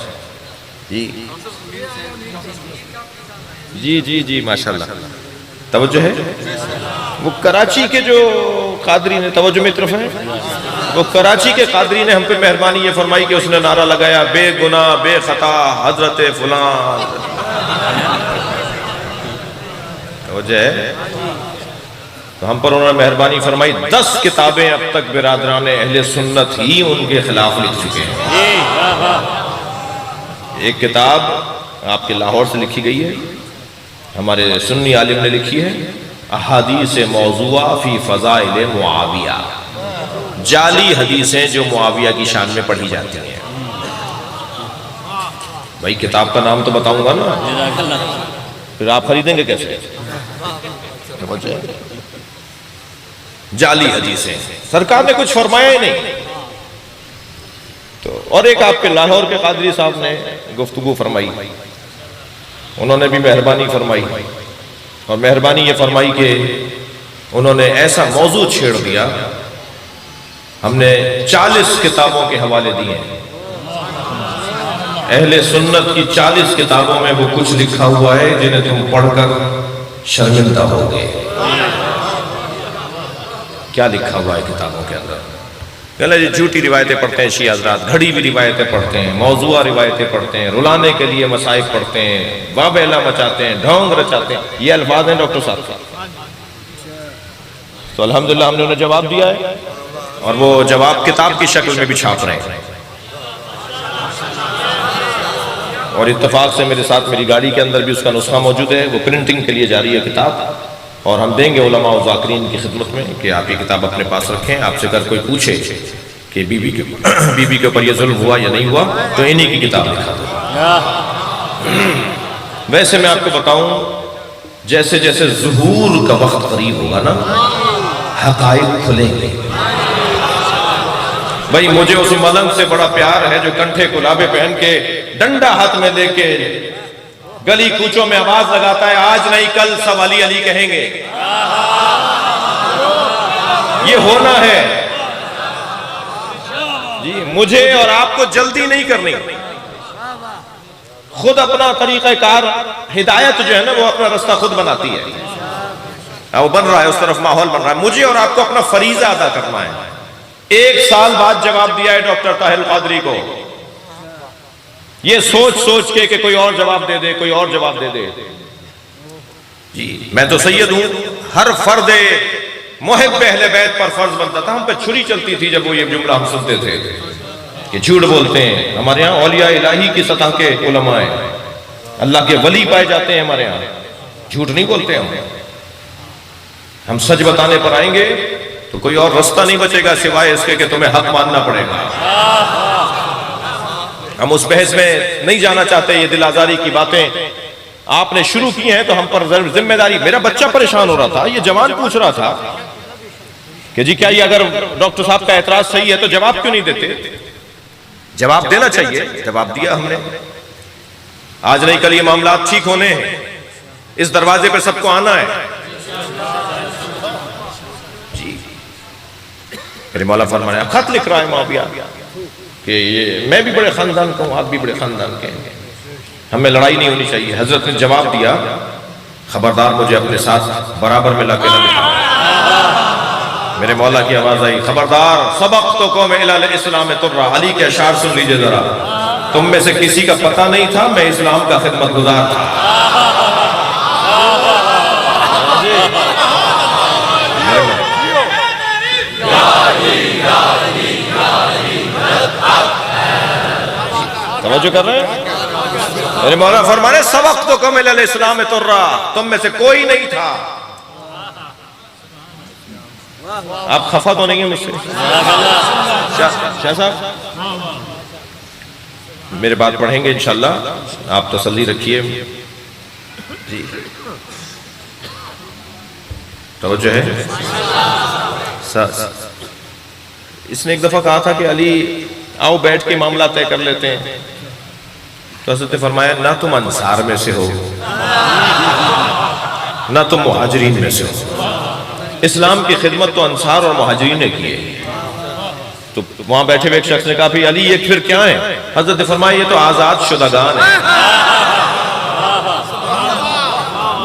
جی جی ماشاءاللہ، توجہ ہے۔ وہ کراچی کے جو قادری نے، توجہ میں طرف ہے، وہ کراچی کے قادری نے ہم پہ مہربانی یہ فرمائی کہ اس نے نعرہ لگایا بے گناہ بے خطا حضرت فلان، توجہ ہے۔ تو ہم پر انہوں نے مہربانی فرمائی، 10 کتابیں اب تک برادران اہل سنت ہی ان کے خلاف لکھ چکے ہیں۔ ایک کتاب آپ کے لاہور سے لکھی گئی ہے، ہمارے سنی عالم نے لکھی ہے، احادیث موضوعہ فی فضائل معاویہ، جعلی حدیثیں جو معاویہ کی شان میں پڑھی جاتی ہیں۔ بھائی کتاب کا نام تو بتاؤں گا نا، پھر آپ خریدیں گے کیسے؟ جعلی حدیثیں، سرکار نے کچھ فرمایا ہی نہیں۔ تو اور ایک آپ کے لاہور کے قادری صاحب نے گفتگو فرمائی، انہوں نے بھی مہربانی فرمائی، اور مہربانی یہ فرمائی کہ انہوں نے ایسا موضوع چھیڑ دیا، ہم نے 40 کتابوں کے حوالے دیے ہیں، اہل سنت کی 40 کتابوں میں وہ کچھ لکھا ہوا ہے جنہیں تم پڑھ کر شرمندہ ہو گئے۔ کیا لکھا ہوا ہے کتابوں کے اندر؟ کہنا جی جھوٹی روایتیں پڑھتے ہیں شیعہ حضرات، گھڑی بھی روایتیں پڑھتے ہیں، موضوعہ روایتیں پڑھتے ہیں، رلانے کے لیے مصائب پڑھتے ہیں، وابیلا مچاتے ہیں، ڈھونگ رچاتے ہیں. یہ الفاظ ہیں ڈاکٹر صاحب. تو الحمدللہ ہم نے انہیں جواب دیا ہے اور وہ جواب کتاب کی شکل میں بھی چھاپ رہے ہیں. اور اتفاق سے میرے ساتھ میری گاڑی کے اندر بھی اس کا نسخہ موجود ہے، وہ پرنٹنگ کے لیے جاری ہے کتاب، اور ہم دیں گے علماء و ذاکرین کی خدمت میں کہ آپ یہ کتاب اپنے پاس رکھیں. آپ سے اگر کوئی پوچھے کہ بی بی کے اوپر یہ ظلم ہوا یا نہیں ہوا تو انہی کی کتاب دکھا دو. ویسے میں آپ کو بتاؤں، جیسے جیسے ظہور کا وقت قریب ہوگا نا، حقائق کھلیں گے. بھائی مجھے اس ملنگ سے بڑا پیار ہے جو کنٹھے کلابے پہن کے ڈنڈا ہاتھ میں لے کے گلی کوچوں میں آواز لگاتا ہے آج نہیں کل سب علی علی کہیں گے. یہ ہونا ہے جی. مجھے اور آپ کو جلدی نہیں کرنی، خود اپنا طریقہ کار، ہدایت جو ہے نا وہ اپنا رستہ خود بناتی ہے. وہ بن رہا ہے، اس طرف ماحول بن رہا ہے. مجھے اور آپ کو اپنا فریضہ ادا کرنا ہے. 1 سال بعد جواب دیا ہے ڈاکٹر طاہر القادری کو، یہ سوچ سوچ کے کہ کوئی اور جواب دے دے، کوئی اور جواب دے دے. جی میں تو سید ہوں، ہر فرد محب اہل بیت پر فرض بنتا تھا. ہم پہ چھری چلتی تھی جب وہ یہ جملہ ہم سنتے تھے کہ جھوٹ بولتے ہیں. ہمارے ہاں اولیاء الہی کی سطح کے علماء ہیں، اللہ کے ولی پائے جاتے ہیں ہمارے ہاں. جھوٹ نہیں بولتے ہم سچ بتانے پر آئیں گے تو کوئی اور رستہ نہیں بچے گا سوائے اس کے کہ تمہیں حق ماننا پڑے گا. ہم اس بحث میں نہیں جانا چاہتے. یہ دل آزاری کی باتیں آپ نے شروع کی ہیں تو ہم پر ذمہ داری. میرا بچہ پریشان ہو رہا تھا، یہ جوان پوچھ رہا تھا کہ جی کیا یہ اگر ڈاکٹر صاحب کا اعتراض صحیح ہے تو جواب کیوں نہیں دیتے؟ جواب دینا چاہیے، جواب دیا ہم نے. آج نہیں کل یہ معاملات ٹھیک ہونے ہیں. اس دروازے پر سب کو آنا ہے. جی میرے مولا فرمایا خط لکھ رہا ہے معاویہ کہ یہ میں بھی بڑے خاندان کا ہوں، آپ بھی بڑے خاندان کے ہیں، ہمیں لڑائی نہیں ہونی چاہیے. حضرت نے جواب دیا خبردار مجھے اپنے ساتھ برابر ملا کے نہ بٹھاؤ. میرے مولا کی آواز آئی خبردار سبقتکم الی الاسلام ترا. علی کے اشعار سن لیجئے ذرا. تم میں سے کسی کا پتہ نہیں تھا میں اسلام کا خدمت گزار تھا. توجہ کر رہے ہیں؟ میرے مولا فرمانے سبقتکم الی الاسلام ترا، تم میں سے کوئی نہیں تھا. آپ خفا تو نہیں ہیں مجھ سے شاہ صاحب؟ میرے بات پڑھیں گے انشاءاللہ، آپ تسلی رکھیے. جی توجہ ہے. اس نے ایک دفعہ کہا تھا کہ علی آؤ بیٹھ کے معاملہ طے کر لیتے ہیں. تو حضرت نے فرمایا نہ تم انصار میں سے ہو نہ تم مہاجرین میں سے ہو. اسلام کی خدمت تو انصار اور مہاجرین نے کی ہے. تو وہاں بیٹھے ہوئے ایک شخص نے کہا پھر علی یہ پھر کیا ہے؟ حضرت نے فرمایا یہ تو آزاد شدگان ہیں،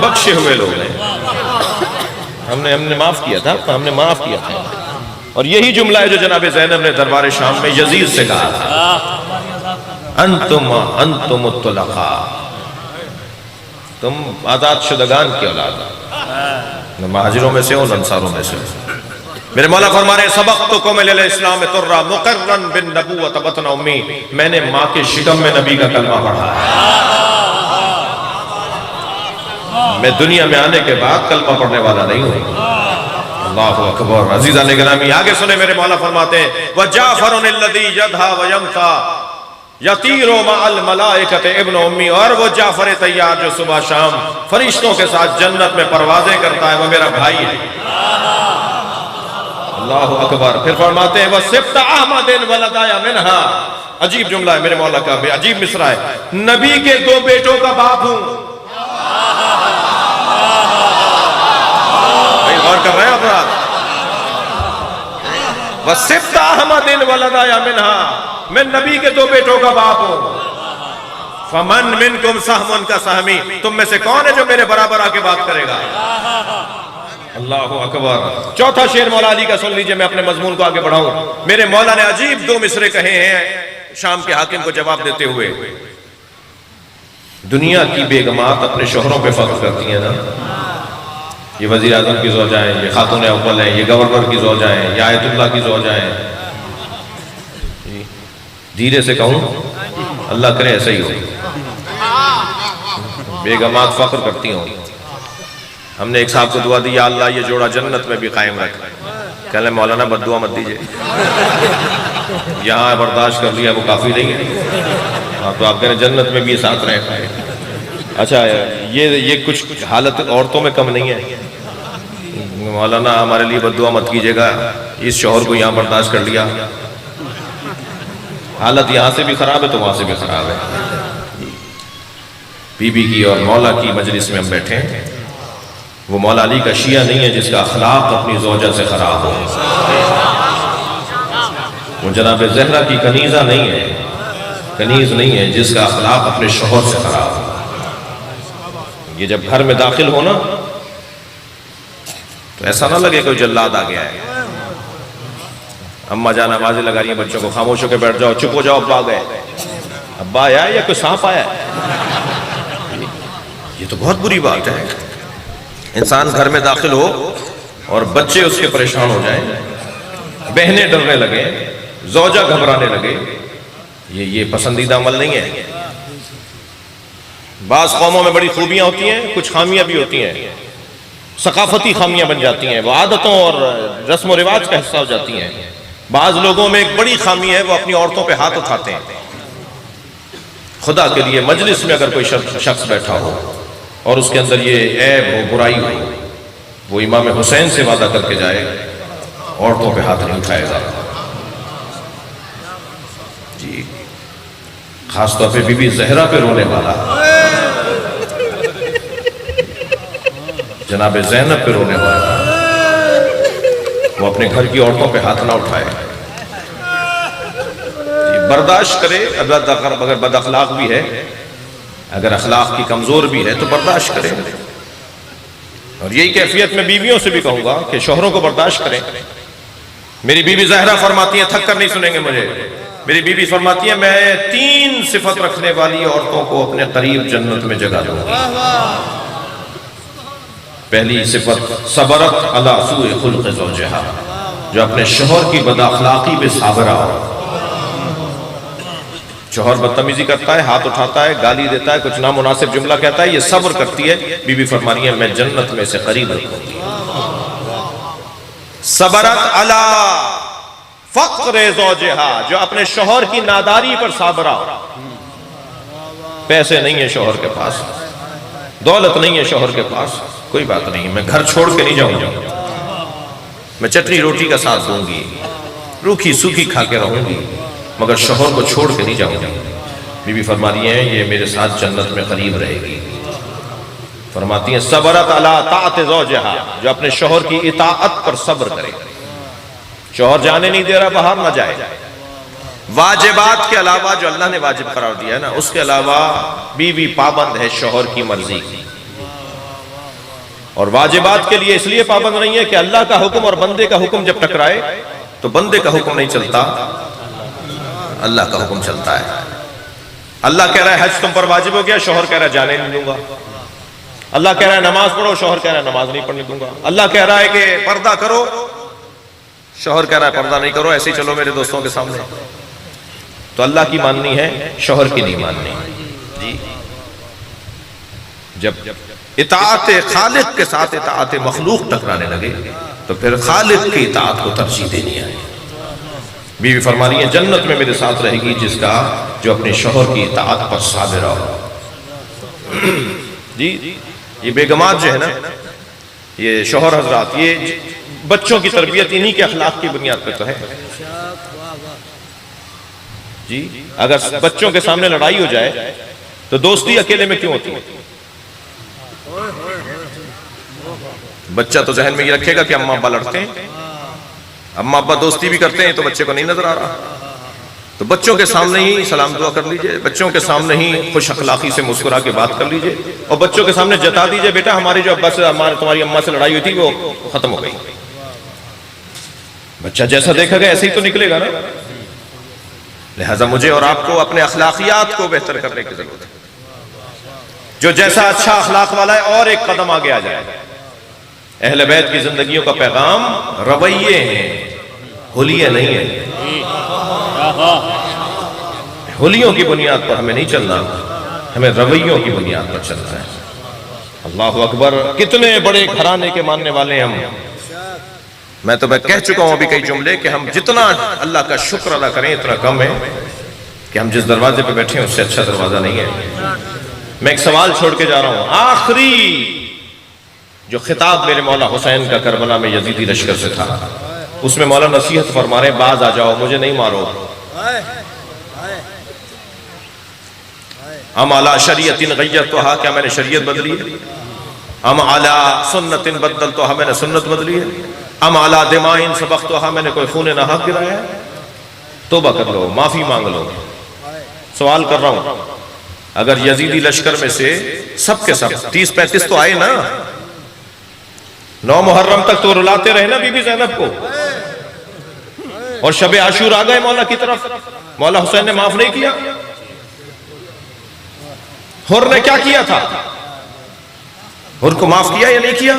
بخشے ہوئے لوگ ہیں. ہم نے معاف کیا تھا، ہم نے معاف کیا تھا. اور یہی جملہ ہے جو جناب زینب نے دربار شام میں یزید سے کہا تھا انتم الطلقاء، تم آزاد شدگان کی اولاد نہ مہاجروں میں سے ہو نہ انصاروں میں سے. میرے مولا فرما رہے سبقتکم الی الاسلام ترا مقرن بالنبوۃ بطن امی، میں نے ماں کے شکم میں نبی کا کلمہ پڑھا ہے. میں دنیا میں آنے کے بعد کلمہ پڑھنے والا نہیں ہوں. اللہ اکبر. عزیزان گرامی آگے سنے میرے مولا فرماتے ہیں وجعفر الذی یدھا ویمتا یطیر مع الملائکۃ ابن امی، اور وہ جعفر طیار جو صبح شام فرشتوں کے ساتھ جنت میں پروازیں کرتا ہے وہ میرا بھائی ہے. اللہ اکبر. پھر فرماتے ہیں وَسِبْتَ أَحْمَدٍ وَلَدَيَ مِنْهَا. عجیب جملہ ہے میرے مولا کا، عجیب مصرع ہے. نبی کے 2 بیٹوں کا باپ ہوں. غور کر رہے ہیں افراد؟ وَسِبْتَ أَحْمَدٍ وَلَدَيَ مِنْهَا، میں نبی کے 2 بیٹوں کا باپ ہوں. فَمَنْ مِنْكُمْ سَحْمٌ كَسَحْمِي، تم میں سے کون ہے جو میرے برابر آ کے بات کرے گا؟ اللہ اکبر. چوتھا شعر مولا علی کا سن لیجئے, میں اپنے مضمون کو آگے بڑھاؤں. میرے مولا نے عجیب 2 مصرے کہے ہیں شام کے حاکم کو جواب دیتے ہوئے. دنیا کی بیگمات اپنے شوہروں پہ فخر کرتی ہیں نا, یہ وزیر اعظم کی زوجہ ہیں, یہ خاتون اول ہیں, یہ گورنر کی زوجہ ہیں, یہ آیت اللہ کی زوجہ ہیں. دھیرے سے کہوں, اللہ کرے ایسا ہی ہو, بیگمات فخر کرتی ہوں. ہم نے ایک صاحب کو دعا دی, یا اللہ یہ جوڑا جنت میں بھی قائم رکھ. کہہ لیں مولانا بد دعا مت دیجئے, یہاں برداشت کر لیا وہ کافی نہیں ہے, تو آپ کہہ رہے جنت میں بھی ساتھ رہے. اچھا یہ کچھ حالت عورتوں میں کم نہیں ہے. مولانا ہمارے لیے بد دعا مت کیجئے گا, اس شوہر کو یہاں برداشت کر لیا, حالت یہاں سے بھی خراب ہے تو وہاں سے بھی خراب ہے. بی بی کی اور مولا کی مجلس میں ہم بیٹھے ہیں. وہ مولا علی کا شیعہ نہیں ہے جس کا اخلاق اپنی زوجہ سے خراب ہو. وہ جناب زہرا کی کنیزہ نہیں ہے, کنیز نہیں ہے جس کا اخلاق اپنے شوہر سے خراب ہو. یہ جب گھر میں داخل ہونا تو ایسا نہ لگے کوئی جلاد آ گیا ہے. اماں جان آوازیں لگا رہی ہیں بچوں کو, خاموش ہو کے بیٹھ جاؤ, چپ ہو جاؤ, ابا آ گئے. ابا آیا یا کوئی سانپ آیا؟ یہ تو بہت بری بات ہے. انسان گھر میں داخل ہو اور بچے اس کے پریشان ہو جائیں, بہنیں ڈرنے لگیں, زوجہ گھبرانے لگے, یہ پسندیدہ عمل نہیں ہے. بعض قوموں میں بڑی خوبیاں ہوتی ہیں, کچھ خامیاں بھی ہوتی ہیں, ثقافتی خامیاں بن جاتی ہیں, وہ عادتوں اور رسم و رواج کا حصہ ہو جاتی ہیں. بعض لوگوں میں ایک بڑی خامی ہے, وہ اپنی عورتوں پہ ہاتھ اٹھاتے ہیں. خدا کے لیے مجلس میں اگر کوئی شخص بیٹھا ہو اور اس کے اندر یہ عیب ہو, برائی ہو, وہ امام حسین سے وعدہ کر کے جائے عورتوں پہ ہاتھ نہیں اٹھائے گا. جی خاص طور پہ بی بی زہرا پہ رونے والا, جناب زینب پہ رونے والا, وہ اپنے گھر کی عورتوں پہ ہاتھ نہ اٹھائے. برداشت کرے اگر بد اخلاق بھی ہے, اگر اخلاق کی کمزور بھی ہے تو برداشت کرے. اور یہی کیفیت میں بیویوں سے بھی کہوں گا کہ شوہروں کو برداشت کریں. میری بیوی زہرا فرماتی ہیں, تھک کر نہیں سنیں گے مجھے, میری بیوی فرماتی ہے میں 3 صفت رکھنے والی عورتوں کو اپنے قریب جنت میں جگہ دوں گی. پہلی صفت صبرت علی سوء خلق زوجہا, جو اپنے شوہر کی بد اخلاقی پہ صابرہ ہو. شوہر بدتمیزی کرتا ہے, ہاتھ اٹھاتا ہے, گالی دیتا ہے, کچھ نامناسب جملہ کہتا ہے, یہ صبر کرتی ہے. بی بی فرمانی ہے میں جنت میں سے قریب رکھوں گی. صبرت علی فقر زوجہا, جو اپنے شوہر کی ناداری پر صابرہ ہو. پیسے نہیں ہیں شوہر کے پاس, دولت نہیں ہے شوہر کے پاس, کوئی بات نہیں, میں گھر چھوڑ کے نہیں جاؤں گا, میں چٹنی روٹی کا ساتھ دوں گی, روکھی سوکھی کھا کے رہوں گی, مگر شوہر کو چھوڑ کے نہیں جاؤں گی. بی بی فرماتی ہیں یہ میرے ساتھ جنت میں قریب رہے گی. فرماتی ہیں صبرت علی طاعت زوجہا, جو اپنے شوہر کی اطاعت پر صبر کرے. شوہر جانے نہیں دے رہا, باہر نہ جائے. واجبات کے علاوہ جو اللہ نے واجب قرار دیا ہے نا, اس کے علاوہ بیوی پابند ہے شوہر کی مرضی کی. اور واجبات کے لیے اس لیے پابند نہیں ہے کہ اللہ کا حکم اور بندے کا حکم جب ٹکرائے تو بندے کا حکم نہیں چلتا, اللہ کا حکم چلتا ہے. اللہ کہہ رہا ہے حج تم پر واجب ہو گیا, شوہر کہہ رہا ہے جانے نہیں دوں گا. اللہ کہہ رہا ہے نماز پڑھو, شوہر کہہ رہا ہے نماز نہیں پڑھنے دوں گا. اللہ کہہ رہا ہے کہ پردہ کرو, شوہر کہہ رہا ہے پردہ نہیں کرو, ایسے ہی چلو میرے دوستوں کے سامنے. تو اللہ کی ماننی ہے, شوہر کی نہیں ماننی. جی جب اطاعت خالق کے ساتھ اطاعت مخلوق ٹکرانے لگے تو پھر خالق کی اطاعت کو ترجیح دینی ہے. بی بی فرما رہی ہے جنت میں میرے ساتھ رہے گی جس کا جو اپنے شوہر کی اطاعت پر صابر ہو. جی یہ بیگمات جو ہے نا, یہ شوہر حضرات, یہ بچوں کی تربیت انہی کے اخلاق کی بنیاد پہ تو ہے. جی اگر بچوں کے سامنے لڑائی ہو جائے تو دوستی اکیلے میں کیوں ہوتی ہے؟ بچہ تو ذہن میں یہ رکھے گا کہ اماں ابا لڑتے ہیں, اماں ابا دوستی بھی کرتے ہیں تو بچے کو نہیں نظر آ رہا. تو بچوں کے سامنے ہی سلام دعا کر لیجئے، بچوں کے سامنے ہی خوش اخلاقی سے مسکرا کے بات کر لیجئے، اور بچوں کے سامنے جتا دیجئے بیٹا ہماری جو ابا سے تمہاری اماں سے لڑائی ہوئی تھی وہ ختم ہو گئی۔ بچہ جیسا دیکھا گیا ایسے ہی تو نکلے گا نا۔ لہذا مجھے اور آپ کو اپنے اخلاقیات کو بہتر کرنے کی ضرورت ہے۔ جو جیسا اچھا اخلاق والا ہے اور ایک قدم آگے آ جائے۔ اہل بیت کی زندگیوں کا پیغام رویے ہیں، حلیے نہیں ہیں۔ حلیوں کی بنیاد پر ہمیں نہیں چلنا، ہمیں رویوں کی بنیاد پر چلنا ہے۔ اللہ اکبر، کتنے بڑے گھرانے کے ماننے والے ہیں ہم۔ میں کہہ چکا ہوں ابھی کئی جملے کہ ہم جتنا اللہ کا شکر ادا کریں اتنا کم ہے، کہ ہم جس دروازے پہ بیٹھے ہیں اس سے اچھا دروازہ نہیں ہے۔ میں ایک سوال چھوڑ کے جا رہا ہوں، آخری جو خطاب میرے مولا حسین کا کربلا میں یزیدی لشکر سے تھا، اس میں مولا نصیحت فرما رہے ہیں، باز آ جاؤ، مجھے نہیں مارو۔ ام علی شریعت غیرتھا، کیا میں نے شریعت بدلی ہے؟ ام علی سنت بدلتھا، میں نے سنت بدلی ہے؟ ام علی دماء سبقتھا، میں نے کوئی خون ناحق گرایا ہے؟ توبہ کر لو، معافی مانگ لو۔ سوال کر رہا ہوں، اگر یزیدی لشکر میں سے سب کے سب 30-35 تو آئے نا، 9 محرم تک تو رلاتے رہے نا بی بی زینب کو، اور شب عاشور آ گئے مولا کی طرف، مولا حسین نے معاف نہیں کیا؟ حر نے کیا کیا تھا؟ حر کو معاف کیا یا نہیں کیا؟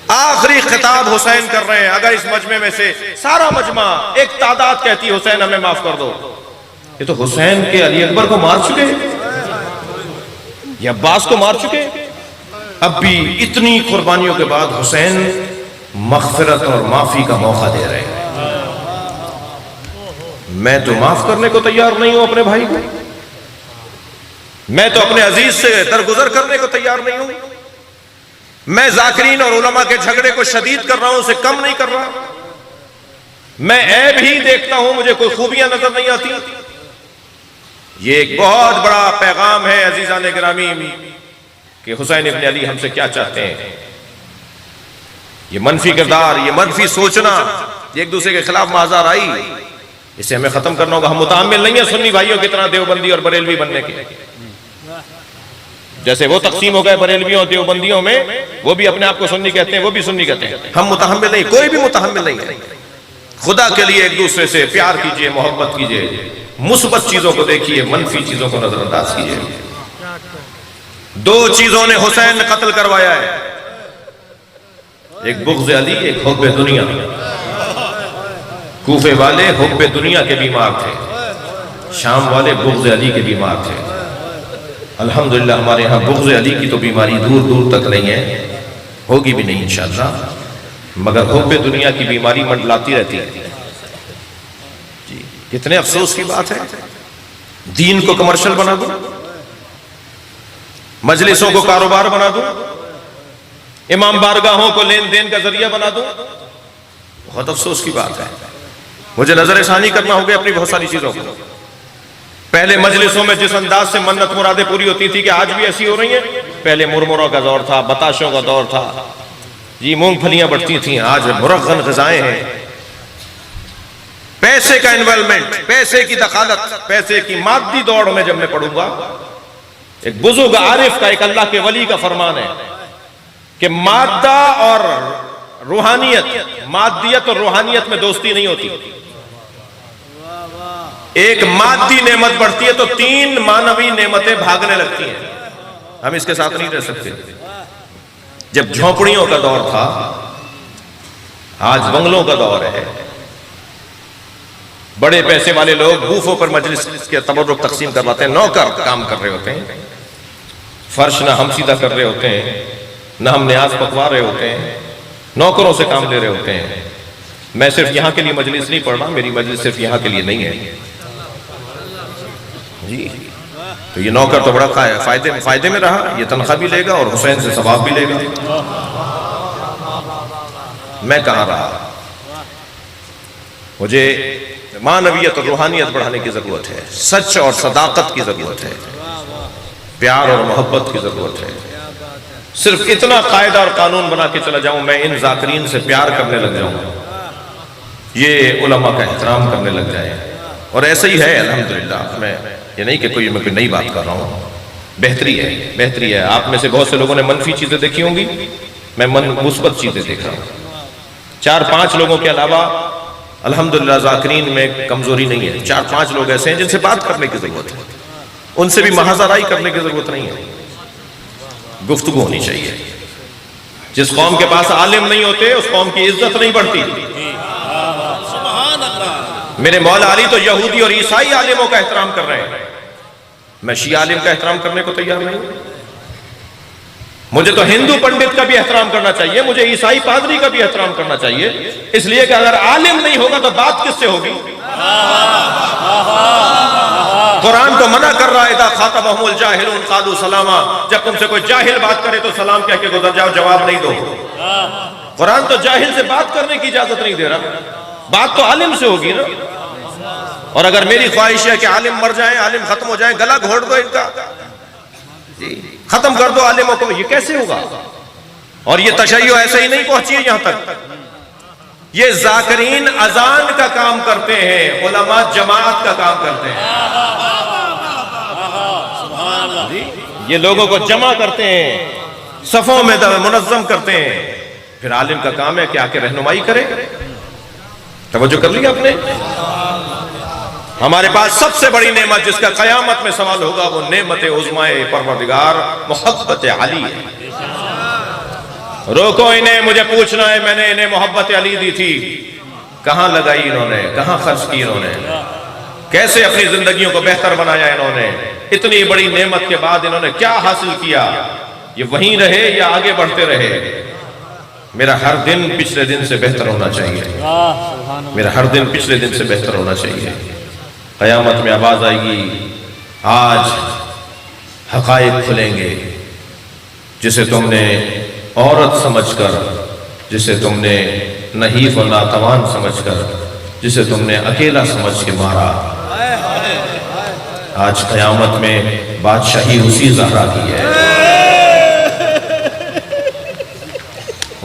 آخری خطاب حسین کر رہے ہیں۔ اگر اس مجمع میں سے سارا مجمع ایک تعداد کہتی حسین ہمیں معاف کر دو، یہ تو حسین کے علی اکبر کو مار چکے، یا عباس کو مار چکے، اب بھی اتنی قربانیوں کے بعد حسین مغفرت اور معافی کا موقع دے رہے ہیں۔ میں تو معاف کرنے کو تیار نہیں ہوں اپنے بھائی کو، میں تو اپنے عزیز سے درگزر کرنے کو تیار نہیں ہوں، میں ذاکرین اور علماء کے جھگڑے کو شدید کر رہا ہوں، اسے کم نہیں کر رہا، میں عیب ہی دیکھتا ہوں، مجھے کوئی خوبیاں نظر نہیں آتی۔ یہ ایک بہت بڑا پیغام ہے عزیزان گرامی کہ حسین ابن علی ہم سے کیا چاہتے ہیں۔ یہ منفی کردار، یہ منفی سوچنا، یہ ایک دوسرے کے خلاف مازار آئی، اسے ہمیں ختم کرنا ہوگا۔ ہم متحمل نہیں ہیں سنی بھائیوں کی طرح دیوبندی اور بریلوی بننے کے، جیسے وہ تقسیم ہو گئے بریلویوں اور دیوبندیوں میں، وہ بھی اپنے آپ کو سنی کہتے ہیں، وہ بھی سنی کہتے ہیں۔ ہم متحمل نہیں، کوئی بھی متحمل نہیں ہے۔ خدا کے لیے ایک دوسرے سے پیار کیجئے، محبت کیجئے، مثبت چیزوں کو دیکھیے، منفی چیزوں کو نظر انداز کیجئے۔ 2 چیزوں نے حسین نے قتل کروایا ہے، ایک بغض علی، ایک حب دنیا۔ کوفے والے حب دنیا کے بیمار تھے، شام والے بغض علی کے بیمار تھے۔ الحمدللہ ہمارے ہاں بغض علی کی تو بیماری دور دور تک نہیں ہے، ہوگی بھی نہیں انشاءاللہ، مگر حب دنیا کی بیماری منڈلاتی رہتی ہے۔ کتنے افسوس کی بات ہے، دین کو کمرشل بنا دو، مجلسوں کو کاروبار بنا دو، امام بارگاہوں کو لین دین کا ذریعہ بنا دو، بہت افسوس کی بات ہے۔ مجھے نظر ثانی کرنا ہوگا اپنی بہت ساری چیزوں کو۔ پہلے مجلسوں میں جس انداز سے منت مرادیں پوری ہوتی تھی کہ آج بھی ایسی ہو رہی ہیں، پہلے مرمروں کا دور تھا، بتاشوں کا دور تھا، جی مونگ پھلیاں بڑھتی تھیں، آج مرغن غذائیں ہیں۔ پیسے کا انوالومنٹ، پیسے کی دخالت، پیسے کی مادی دوڑ میں جب میں پڑھوں گا، ایک بزرگ عارف کا، ایک اللہ کے ولی کا فرمان ہے کہ مادہ اور روحانیت، مادیت اور روحانیت میں دوستی نہیں ہوتی۔ ایک مادی نعمت بڑھتی ہے تو 3 مانوی نعمتیں بھاگنے لگتی ہیں، ہم اس کے ساتھ نہیں رہ سکتے۔ جب جھونپڑیوں کا دور تھا، آج بنگلوں کا دور ہے، بڑے پیسے والے لوگ بوفوں پر مجلس کے تبرک تقسیم کرواتے ہیں، نوکر کام کر رہے ہوتے ہیں، فرش نہ ہم سیدھا کر رہے ہوتے ہیں، نہ ہم نیاز پکوا رہے ہوتے ہیں، نوکروں سے کام لے رہے ہوتے ہیں۔ میں صرف یہاں کے لیے مجلس نہیں پڑھ رہا، میری مجلس صرف یہاں کے لیے نہیں ہے جی۔ تو یہ نوکر تو بڑا فائدے میں رہا، یہ تنخواہ بھی لے گا اور حسین سے ثواب بھی لے گا۔ میں کہاں رہا؟ مجھے معنویت اور روحانیت بڑھانے کی ضرورت ہے، سچ اور صداقت کی ضرورت ہے، پیار اور محبت کی ضرورت ہے۔ صرف اتنا قاعدہ اور قانون بنا کے چلا جاؤں، میں ان ذاکرین سے پیار کرنے لگ جاؤں، یہ علماء کا احترام کرنے لگ جائیں، اور ایسا ہی ہے الحمدللہ. میں یہ نہیں کہ میں کوئی نئی بات کر رہا ہوں، بہتری ہے. آپ میں سے بہت سے لوگوں نے منفی چیزیں دیکھی ہوں گی، میں مثبت چیزیں دیکھ رہا ہوں. 4-5 لوگوں کے علاوہ الحمدللہ ذاکرین میں کمزوری نہیں ہے. 4-5 لوگ ایسے ہیں جن سے بات کرنے کی ضرورت ہے، ان سے بھی محض رائی کرنے کی ضرورت نہیں ہے، گفتگو ہونی چاہیے. جس قوم کے پاس عالم نہیں ہوتے اس قوم کی عزت نہیں بڑھتی. میرے مولا علی تو یہودی اور عیسائی عالموں کا احترام کر رہے ہیں، میں شیعہ عالم کا احترام کرنے کو تیار نہیں ہوں. مجھے تو ہندو پنڈت کا بھی احترام کرنا چاہیے، مجھے عیسائی پادری کا بھی احترام کرنا چاہیے، اس لیے کہ اگر عالم نہیں ہوگا تو بات کس سے ہوگی؟ قرآن تو منع کر رہا ہے اذا خاطبهم الجاہلون قالوا سلاما، جب تم سے کوئی جاہل بات کرے تو سلام کہہ کے گزر جاؤ، جواب نہیں دو. قرآن تو جاہل سے بات کرنے کی اجازت نہیں دے رہا، بات تو عالم سے ہوگی نا. اور اگر میری خواہش ہے کہ عالم مر جائیں، عالم ختم ہو جائیں، گلا گھونٹ دو ان کا، ختم کر دو عالموں کو، یہ کیسے ہوگا؟ اور یہ تشیع ایسے ہی نہیں پہنچی ہے یہاں تک. یہ ذاکرین اذان کا کام کرتے ہیں، علماء جماعت کا کام کرتے ہیں. یہ لوگوں کو جمع کرتے ہیں، صفوں میں منظم کرتے ہیں. پھر عالم کا کام ہے کہ آ کے رہنمائی کرے. توجہ کر لیا آپ نے؟ ہمارے پاس سب سے بڑی نعمت جس کا قیامت میں سوال ہوگا وہ نعمت عظمائے پروردگار محبت علی ہے. روکو انہیں، مجھے پوچھنا ہے میں نے انہیں محبت علی دی تھی، کہاں لگائی انہوں نے، کہاں خرچ کی انہوں نے، کیسے اپنی زندگیوں کو بہتر بنایا انہوں نے، اتنی بڑی نعمت کے بعد انہوں نے کیا حاصل کیا؟ یہ وہیں رہے یا آگے بڑھتے رہے؟ میرا ہر دن پچھلے دن سے بہتر ہونا چاہیے، میرا ہر دن پچھلے دن سے بہتر ہونا چاہیے. قیامت میں آواز آئے گی، آج حقائق کھلیں گے. جسے تم نے عورت سمجھ کر، جسے تم نے نحیف و ناتوان سمجھ کر، جسے تم نے اکیلا سمجھ کے مارا، آج قیامت میں بادشاہی اسی زہرا کی ہے،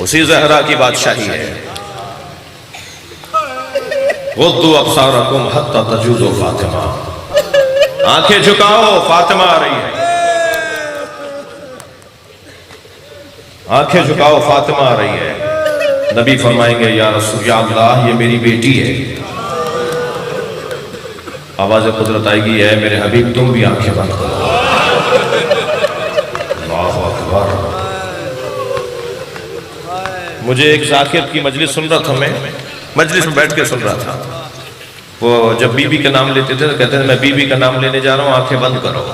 اسی زہرا کی بادشاہی ہے. غضوا ابصارکم حتی تجوزوا فاطمہ، آنکھیں جھکاؤ فاطمہ آ رہی ہے، آنکھیں جھکاؤ فاطمہ آ رہی ہے. نبی فرمائیں گے یا رسول یا اللہ یہ میری بیٹی ہے. آواز قدرت آئے گی، اے میرے حبیب تم بھی آنکھیں بند کرو. اللہ اکبر. مجھے ایک ذاکر کی مجلس سن رہا تھا، میں مجلس میں بیٹھ کے سن رہا تھا. وہ جب بی بی کا نام لیتے تھے تو کہتے تھے میں بی بی کا نام لینے جا رہا ہوں، آنکھیں بند کرو.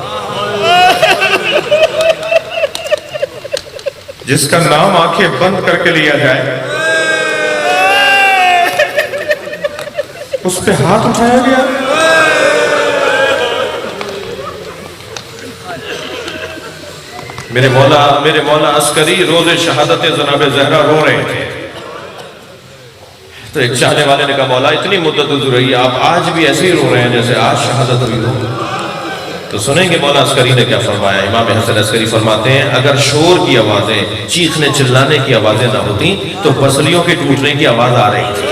جس کا نام آنکھیں بند کر کے لیا جائے اس پہ ہاتھ اٹھایا گیا. میرے مولا عسکری روز شہادت جناب زہرا رو رہے تھے. تو ایک چاہنے والے نے کہا مولا اتنی مدت گزر رہی ہے، آپ آج بھی ایسے ہی رو رہے ہیں جیسے آج شہادت ہوئی ہو. تو سنیں گے مولا عسکری نے کیا فرمایا. امام حسن عسکری فرماتے ہیں اگر شور کی آوازیں، چیخنے چلانے کی آوازیں نہ ہوتی تو پسلیوں کے ٹوٹنے کی آواز آ رہی تھی.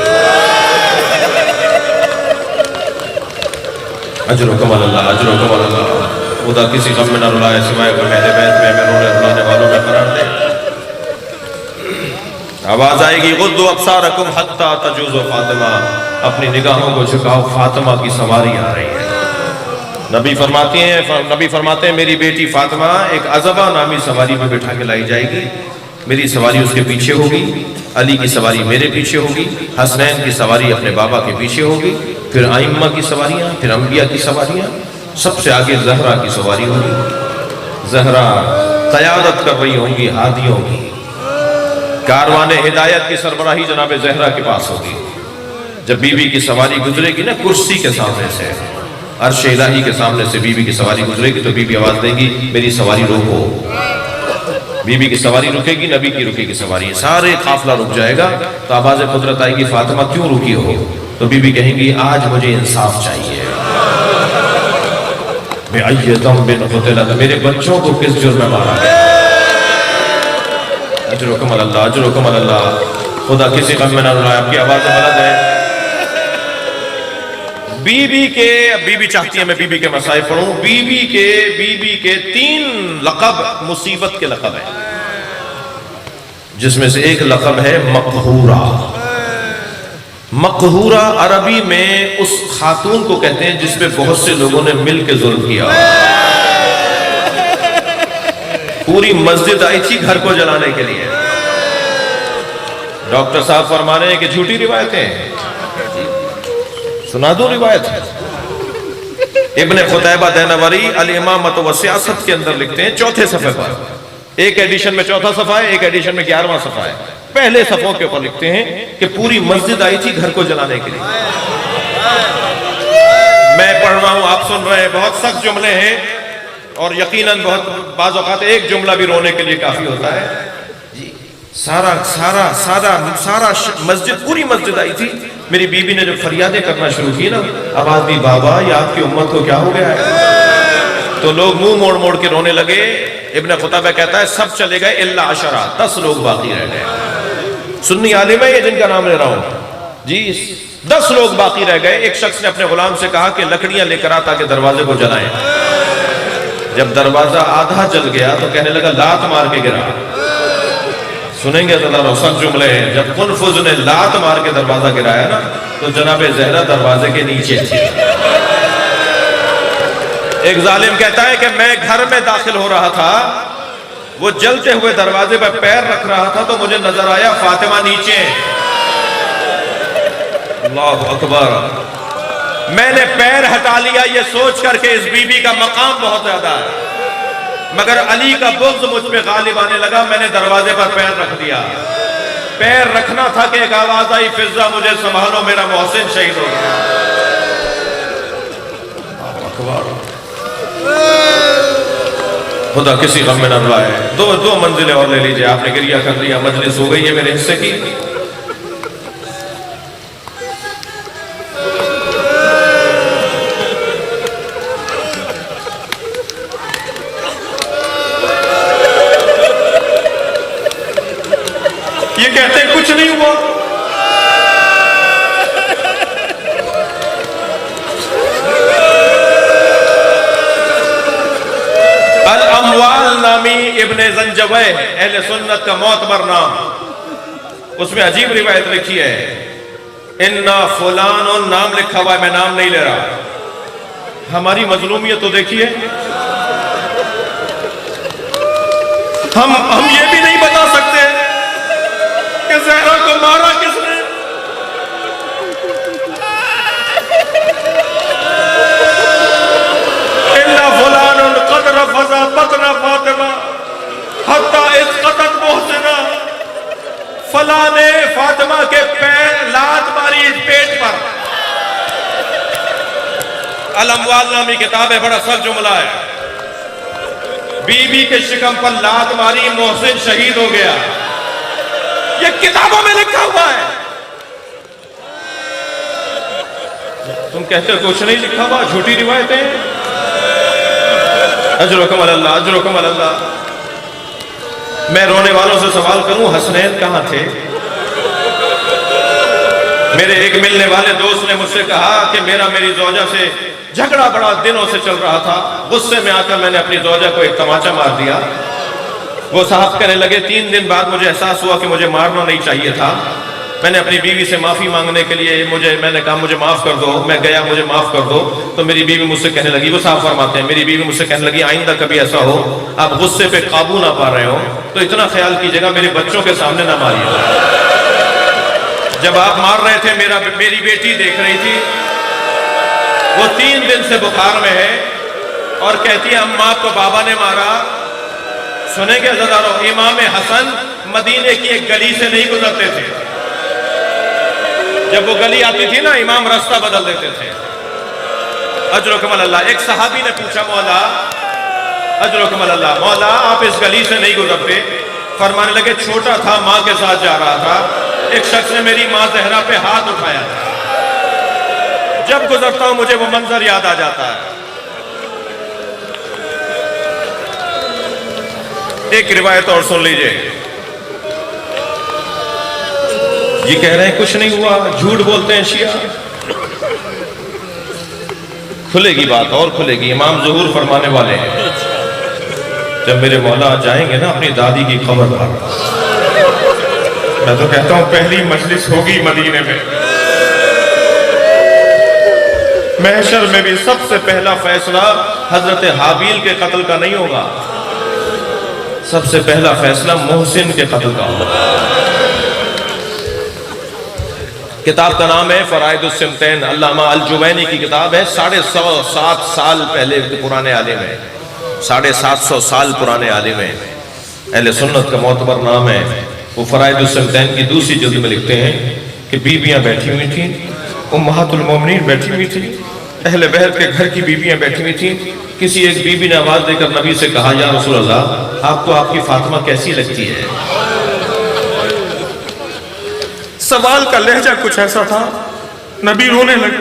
اجرکم اللہ، اجرکم اللہ. خدا کسی غم میں نہ رلائے سوائے غم اہل بیت میں، ہمیں رونے رلانے والوں میں قرار دے. آواز آئے گی غضوا ابصارکم حتی تجوزوا فاطمہ، اپنی نگاہوں کو جھکاؤ فاطمہ کی سواری آ رہی ہے. نبی فرماتے ہیں میری بیٹی فاطمہ ایک عزبہ نامی سواری میں بٹھا کے لائی جائے گی. میری سواری اس کے پیچھے ہوگی، علی کی سواری میرے پیچھے ہوگی، حسنین کی سواری اپنے بابا کے پیچھے ہوگی، پھر ائمہ کی سواریاں، پھر انبیاء کی سواریاں، سب سے آگے زہرا کی سواری ہوگی. زہرا قیادت کر رہی ہوں گی ہادیوں کی. کاروان ہدایت کی سربراہی جناب زہرا کے پاس ہوگی. جب بی بی کی سواری گزرے گی نا کرسی کے سامنے سے، عرش الہی کے سامنے سے بی بی کی سواری گزرے گی تو بی بی آواز دیں گی میری سواری روکو. بی بی کی سواری رکے گی، نبی کی رکے گی سواری، سارے قافلہ رک جائے گا. تو آواز قدرت آئے گی فاطمہ کیوں رکی ہو؟ تو بی بی کہیں گی آج مجھے انصاف چاہیے. بِأَيِّ ذَنبٍ قُتِلَتْ، میرے بچوں کو کس جرم میں مارا گیا. اجرکم اللہ، اجرکم اللہ. خدا کسی غم میں نہ رلائے. آپ کی آواز بلند ہے. بیوی چاہتی ہے میں بیوی کے مسائل پڑھوں. بیوی کے 3 لقب مصیبت کے لقب ہیں، جس میں سے ایک لقب ہے مقہورہ. مقہورہ عربی میں اس خاتون کو کہتے ہیں جس پہ بہت سے لوگوں نے مل کے ظلم کیا. پوری مسجد آئی تھی گھر کو جلانے کے لیے. ڈاکٹر صاحب فرما رہے ہیں کہ جھوٹی روایتیں، سنا دو روایت. ابن قتیبہ دینوری الامامۃ و سیاست کے اندر لکھتے ہیں 4 صفحے پر، ایک ایڈیشن میں 4 صفحہ ہے، ایک ایڈیشن میں 11واں صفحہ ہے. پہلے صفحوں کے اوپر لکھتے ہیں کہ پوری مسجد آئی تھی گھر کو جلانے کے لیے. میں پڑھ رہا ہوں، آپ سن رہے ہیں، بہت سخت جملے ہیں اور یقیناً بہت بعض اوقات ایک جملہ بھی رونے کے لیے کافی ہوتا ہے. سارا مسجد، پوری مسجد آئی تھی. میری بیوی نے جب فریادیں کرنا شروع کی نا، آواز دی بابا یہ آپ کی امت کو کیا ہو گیا ہے، تو لوگ منہ موڑ موڑ کے رونے لگے. ابن قتیبہ کہتا ہے سب چلے گئے الا 10، 10 لوگ باقی رہ گئے. سنی عالم ہے یہ جن کا نام لے رہا ہوں جی. 10 لوگ باقی رہ گئے. ایک شخص نے اپنے غلام سے کہا کہ لکڑیاں لے کر آ تاکہ دروازے کو جلائیں. جب دروازہ آدھا جل گیا تو کہنے لگا لات مار کے گرا. سنیں گے ذرا سخت جملے ہیں. جب قنفذ نے لات مار کے دروازہ گرایا نا تو جناب زہرا دروازے کے نیچے تھی. ایک ظالم کہتا ہے کہ میں گھر میں داخل ہو رہا تھا، وہ جلتے ہوئے دروازے پر پیر رکھ رہا تھا تو مجھے نظر آیا فاطمہ نیچے. اللہ اکبر. میں نے پیر ہٹا لیا یہ سوچ کر کے اس بیوی کا مقام بہت زیادہ ہے، مگر علی کا بغض مجھ پہ غالب آنے لگا. میں نے دروازے پر پیر رکھ دیا. پیر رکھنا تھا کہ ایک آواز آئی فضہ مجھے سنبھالو میرا محسن شہید ہو گیا. خدا کسی غم میں نہ ڈالے. 2 منزلیں اور لے لیجئے. آپ نے گریہ کر لیا، مجلس ہو گئی ہے میرے حصے کی. یہ کہتے ہیں کچھ نہیں ہوا. الاموال نامی ابن زنجوہ اہل سنت کا معتبر نام، اس میں عجیب روایت لکھی ہے. انا فلان نام لکھا ہوا ہے، میں نام نہیں لے رہا. ہماری مظلومیت تو دیکھیے. ہم یہ بھی نہیں بتا سکتے کہ زہرا کو مارا کس نے. الا فلان قد رفض بطن فاطمہ حتی اسقطت محسنہ. فلاں نے فاطمہ کے پیر لات ماری اس پیٹ پر. الاموال نامی کتاب ہے، بڑا سخت جملہ ہے. بیوی کے شکم پر لات ماری، محسن شہید ہو گیا. یہ کتابوں میں لکھا ہوا ہے. تم کہتے ہو کچھ نہیں لکھا ہوا، جھوٹی روایتیں. اجرکم اللہ، اجرکم اللہ. میں رونے والوں سے سوال کروں حسنین کہاں تھے؟ میرے ایک ملنے والے دوست نے مجھ سے کہا کہ میری زوجہ سے جھگڑا بڑا دنوں سے چل رہا تھا. غصے میں آ کر میں نے اپنی زوجہ کو ایک تماچا مار دیا. وہ صاحب کہنے لگے 3 دن بعد مجھے احساس ہوا کہ مجھے مارنا نہیں چاہیے تھا. میں نے اپنی بیوی سے معافی مانگنے کے لیے میں نے کہا مجھے معاف کر دو. میں گیا مجھے معاف کر دو. تو میری بیوی مجھ سے کہنے لگی، وہ صاحب فرماتے ہیں میری بیوی مجھ سے کہنے لگی آئندہ کبھی ایسا ہو آپ غصے پہ قابو نہ پا رہے ہو تو اتنا خیال کیجیے گا میرے بچوں کے سامنے نہ ماریے. جب آپ مار رہے تھے میری بیٹی دیکھ رہی تھی، وہ 3 دن سے بخار میں ہے اور کہتی ہے اماں کو بابا نے مارا. سنیں گے عزیزانو، امام حسن مدینے کی ایک گلی سے نہیں گزرتے تھے. جب وہ گلی آتی تھی نا امام راستہ بدل دیتے تھے. اجرکم اللہ. ایک صحابی نے پوچھا مولا، اجرکم اللہ، مولا آپ اس گلی سے نہیں گزرتے؟ فرمانے لگے چھوٹا تھا ماں کے ساتھ جا رہا تھا، ایک شخص نے میری ماں زہرا پہ ہاتھ اٹھایا تھا. جب گزرتا ہوں مجھے وہ منظر یاد آ جاتا ہے. ایک روایت اور سن لیجئے. یہ کہہ رہے ہیں کچھ نہیں ہوا، جھوٹ بولتے ہیں شیعہ. کھلے گی بات اور کھلے گی. امام ظہور فرمانے والے ہیں جب میرے مولا جائیں گے نا اپنی دادی کی قبر پر, میں تو کہتا ہوں پہلی مجلس ہوگی مدینے میں. محشر میں بھی سب سے پہلا فیصلہ حضرت حابیل کے قتل کا نہیں ہوگا, سب سے پہلا فیصلہ محسن کے قتل کا ہوگا. کتاب کا نام ہے فرائض السنتین, علامہ الجوینی کی کتاب ہے. 750 سال پہلے پرانے عالم ہے, 750 سال پرانے عالم ہے, اہل سنت کا معتبر نام ہے. وہ فرائض السنتین کی دوسری جلد میں لکھتے ہیں کہ بیویاں بیٹھی ہوئی تھیں, امہات المومنین بیٹھی ہوئی تھی, اہل بیت کے گھر کی بیویاں بیٹھی ہوئی تھیں. کسی ایک بیوی نے آواز دے کر نبی سے کہا, یا رسول اللہ آپ کو آپ کی فاطمہ کیسی لگتی ہے؟ سوال کا لہجہ کچھ ایسا تھا, نبی رونے لگے.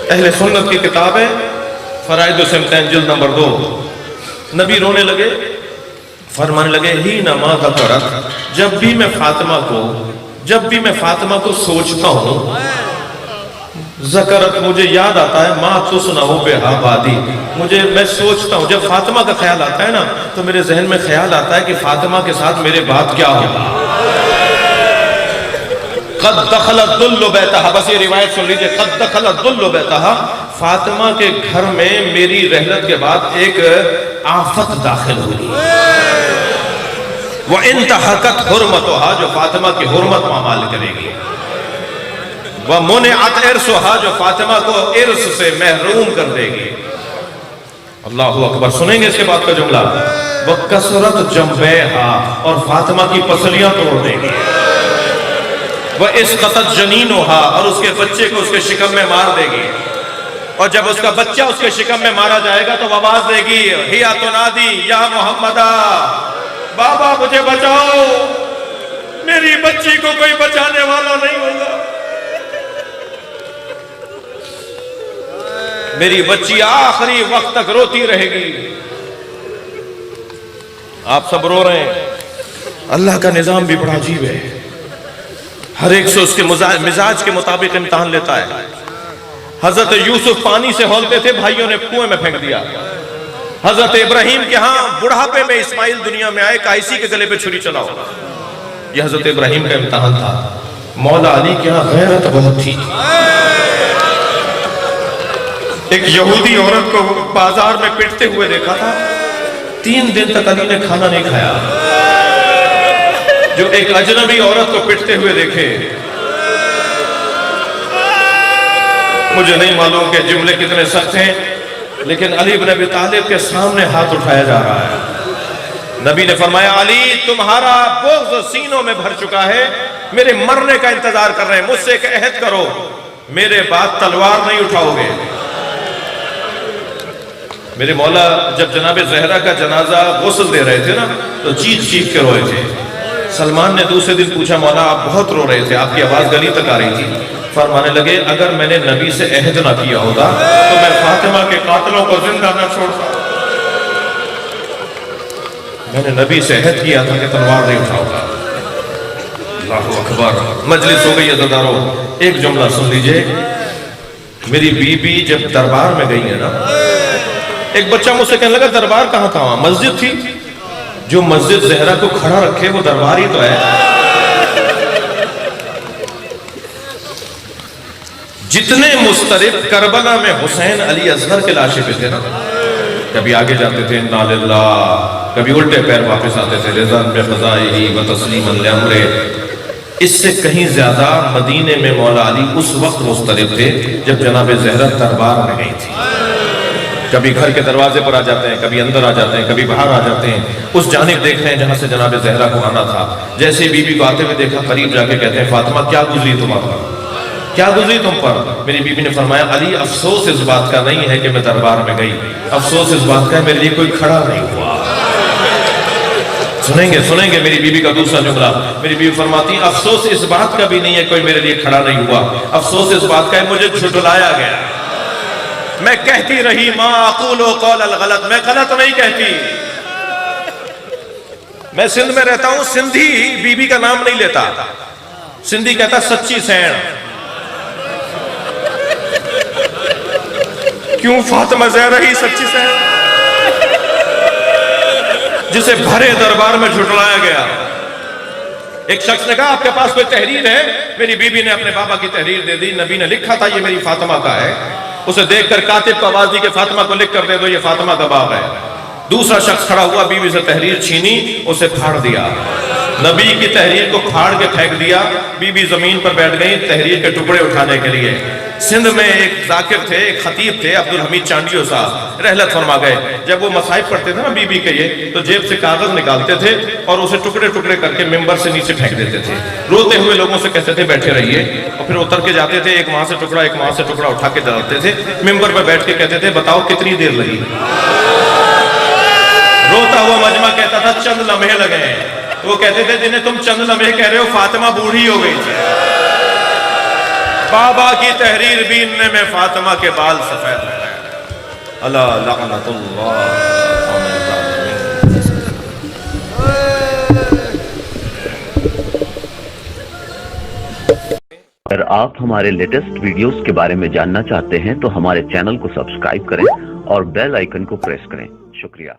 اہل سنت کی کتاب ہے فرائض السنتین جلد نمبر 2. نبی رونے لگے, فرمانے لگے ہی نما ذکرت, جب بھی میں فاطمہ کو سوچتا ہوں, ذکرت مجھے یاد آتا ہے, ما تصنع بہا بعدی, میں سوچتا ہوں جب فاطمہ کا خیال آتا ہے نا تو میرے ذہن میں خیال آتا ہے کہ فاطمہ کے ساتھ میرے بعد کیا ہوگا. قد دخلت الذل بیتہا, بس یہ روایت سن لیجئے, قد دخلت الذل بیتہا, فاطمہ کے گھر میں میری رحلت کے بعد ایک آفت داخل ہوئی. وَإِنْتَحَكَتْ حُرْمَتُهَا, جو فاطمہ کی حرمت پامال کرے گی. وَمُنِعَتْ عِرْسُهَا, جو فاطمہ کو عرص سے محروم کر دے گی. اللہ اکبر. سنیں گے اس کے بعد کا جملہ, وَكَسْرَتْ جَنْبَيْهَا, اور فاطمہ کی پسلیاں توڑ دے گی. وَإِسْقَطَتْ جَنِينُهَا, اور اس کے بچے کو اس کے شکم میں مار دے گی. اور جب اس کا بچہ اس کے شکم میں مارا جائے گا تو آواز دے گی, ہِیَا تُنَادِي یا محمدہ, بابا مجھے بچاؤ, میری بچی کو کوئی بچانے والا نہیں ہوگا. میری بچی آخری وقت تک روتی رہے گی. آپ سب رو رہے ہیں. اللہ کا نظام بھی بڑا عجیب ہے, ہر ایک سے اس کے مزاج کے مطابق امتحان لیتا ہے. حضرت یوسف پانی سے ہولتے تھے, بھائیوں نے کنویں میں پھینک دیا. حضرت ابراہیم کے ہاں بڑھاپے میں اسماعیل دنیا میں آئے, کائسی کے گلے پہ چھری چلاؤ. یہ حضرت ابراہیم کا امتحان تھا. مولا علی کے ہاں غیرت بہت تھی. ایک یہودی عورت کو بازار میں پٹتے ہوئے دیکھا تھا, 3 دن تک علی نے کھانا نہیں کھایا. جو ایک اجنبی عورت کو پٹتے ہوئے دیکھے, مجھے نہیں معلوم کہ جملے کتنے سخت ہیں, لیکن علی بن ابی طالب کے سامنے ہاتھ اٹھایا جا رہا ہے. نبی نے فرمایا, علی تمہارا بغض سینوں میں بھر چکا ہے, میرے مرنے کا انتظار کر رہے ہیں, مجھ سے ایک عہد کرو, میرے بعد تلوار نہیں اٹھاؤ گے. میرے مولا جب جناب زہرا کا جنازہ غسل دے رہے تھے نا تو چیخ چیخ کے روئے تھے. سلمان نے دوسرے دن پوچھا, مولا آپ بہت رو رہے تھے, آپ کی آواز گلی تک آ رہی تھی. فرمانے لگے, اگر میں نے نبی سے عہد نہ کیا ہوتا تو میں فاطمہ کے قاتلوں کو زندہ نہ چھوڑتا. میں نے نبی سے عہد کیا تھا کہ تلوار نہیں اٹھاؤں گا. اللہ اکبر. مجلس ہو گئی عزیزانو, ایک جملہ سن لیجئے. میری بیوی جب دربار میں گئی ہے نا, ایک بچہ مجھ سے کہنے لگا, دربار کہاں تھا؟ وہاں مسجد تھی. جو مسجد زہرا کو کھڑا رکھے وہ دربار ہی تو ہے. جتنے مسترب کربلا میں حسین علی اصغر کے لاشے پہ تھے نا, کبھی آگے جاتے تھے انا للہ, کبھی الٹے پیر واپس آتے تھے رضا بقضائہ و تسلیما لامرہ. اس سے کہیں زیادہ مدینے میں مولا علی اس وقت مسترب تھے جب جناب زہرا دربار میں گئی تھی. کبھی گھر کے دروازے پر آ جاتے ہیں, کبھی اندر آ جاتے ہیں, کبھی باہر آ جاتے ہیں, اس جانب دیکھتے ہیں جہاں سے جناب زہرا کو آنا تھا. جیسے بیوی کو آتے ہوئے دیکھا, قریب جا کے کہتے ہیں, فاطمہ کیا گزری تم پر, کیا گزری تم پر؟ میری بیوی نے فرمایا, علی افسوس اس بات کا نہیں ہے کہ میں دربار میں گئی, افسوس اس بات کا ہے میرے لیے کوئی کھڑا نہیں ہوا. سنیں گے میری بیوی کا دوسرا جملہ. میری بیوی فرماتی, افسوس اس بات کا بھی نہیں ہے کوئی میرے لیے کھڑا نہیں ہوا, افسوس اس بات کا ہے مجھے جھٹلایا گیا. میں کہتی رہی, ما اقول قول الغلط, میں غلط نہیں کہتی. میں سندھ میں رہتا ہوں, سندھی بیوی کا نام نہیں لیتا, سندھی کہتا سچی سین. کیوں فاطمہ زہرا ہی سچی زہرا جسے بھرے دربار میں جھٹلایا گیا. ایک شخص نے کہا آپ کے پاس کوئی تحریر ہے؟ میری بیوی نے اپنے بابا کی تحریر دے دی، نبی نے لکھا تھا یہ میری فاطمہ کا ہے. اسے دیکھ کر کاتب کو آواز دی کہ فاطمہ کو لکھ کر دے دو یہ فاطمہ کا باب ہے. دوسرا شخص کھڑا ہوا، بیوی سے تحریر چھینی، اسے پھاڑ دیا. نبی کی تحریر کو پھاڑ کے پھینک دیا. بیوی زمین پر بیٹھ گئی تحریر کے ٹکڑے اٹھانے کے لیے. سندھ میں ایک ذاکر تھے، ایک خطیب تھے، عبدالحمید چانڈیو صاحب، رحلت فرما گئے. جب وہ مصائب پڑھتے تھے نا بیوی کے یہ، تو جیب سے کاغذ نکالتے تھے اور اسے ٹکڑے ٹکڑے کر کے ممبر سے نیچے پھینک دیتے تھے. روتے ہوئے لوگوں سے کہتے تھے بیٹھے رہیے، اور پھر اتر کے جاتے تھے، ایک وہاں سے ٹکڑا ایک وہاں سے ٹکڑا اٹھا کے ڈالتے تھے. ممبر پر بیٹھ کے کہتے تھے بتاؤ کتنی دیر لگی. روتا ہوا مجمع کہتا تھا چند لمحے لگے ہیں. وہ کہتے تھے جنہیں تم چند لمحے کہہ رہے ہو فاطمہ بوڑھی ہو گئی تھی. بابا کی تحریر بیننے میں فاطمہ کے بال سفید ہو گئے. اللہ لعنت اللہ. اگر آپ ہمارے لیٹسٹ ویڈیوز کے بارے میں جاننا چاہتے ہیں تو ہمارے چینل کو سبسکرائب کریں اور بیل آئیکن کو پریس کریں. شکریہ.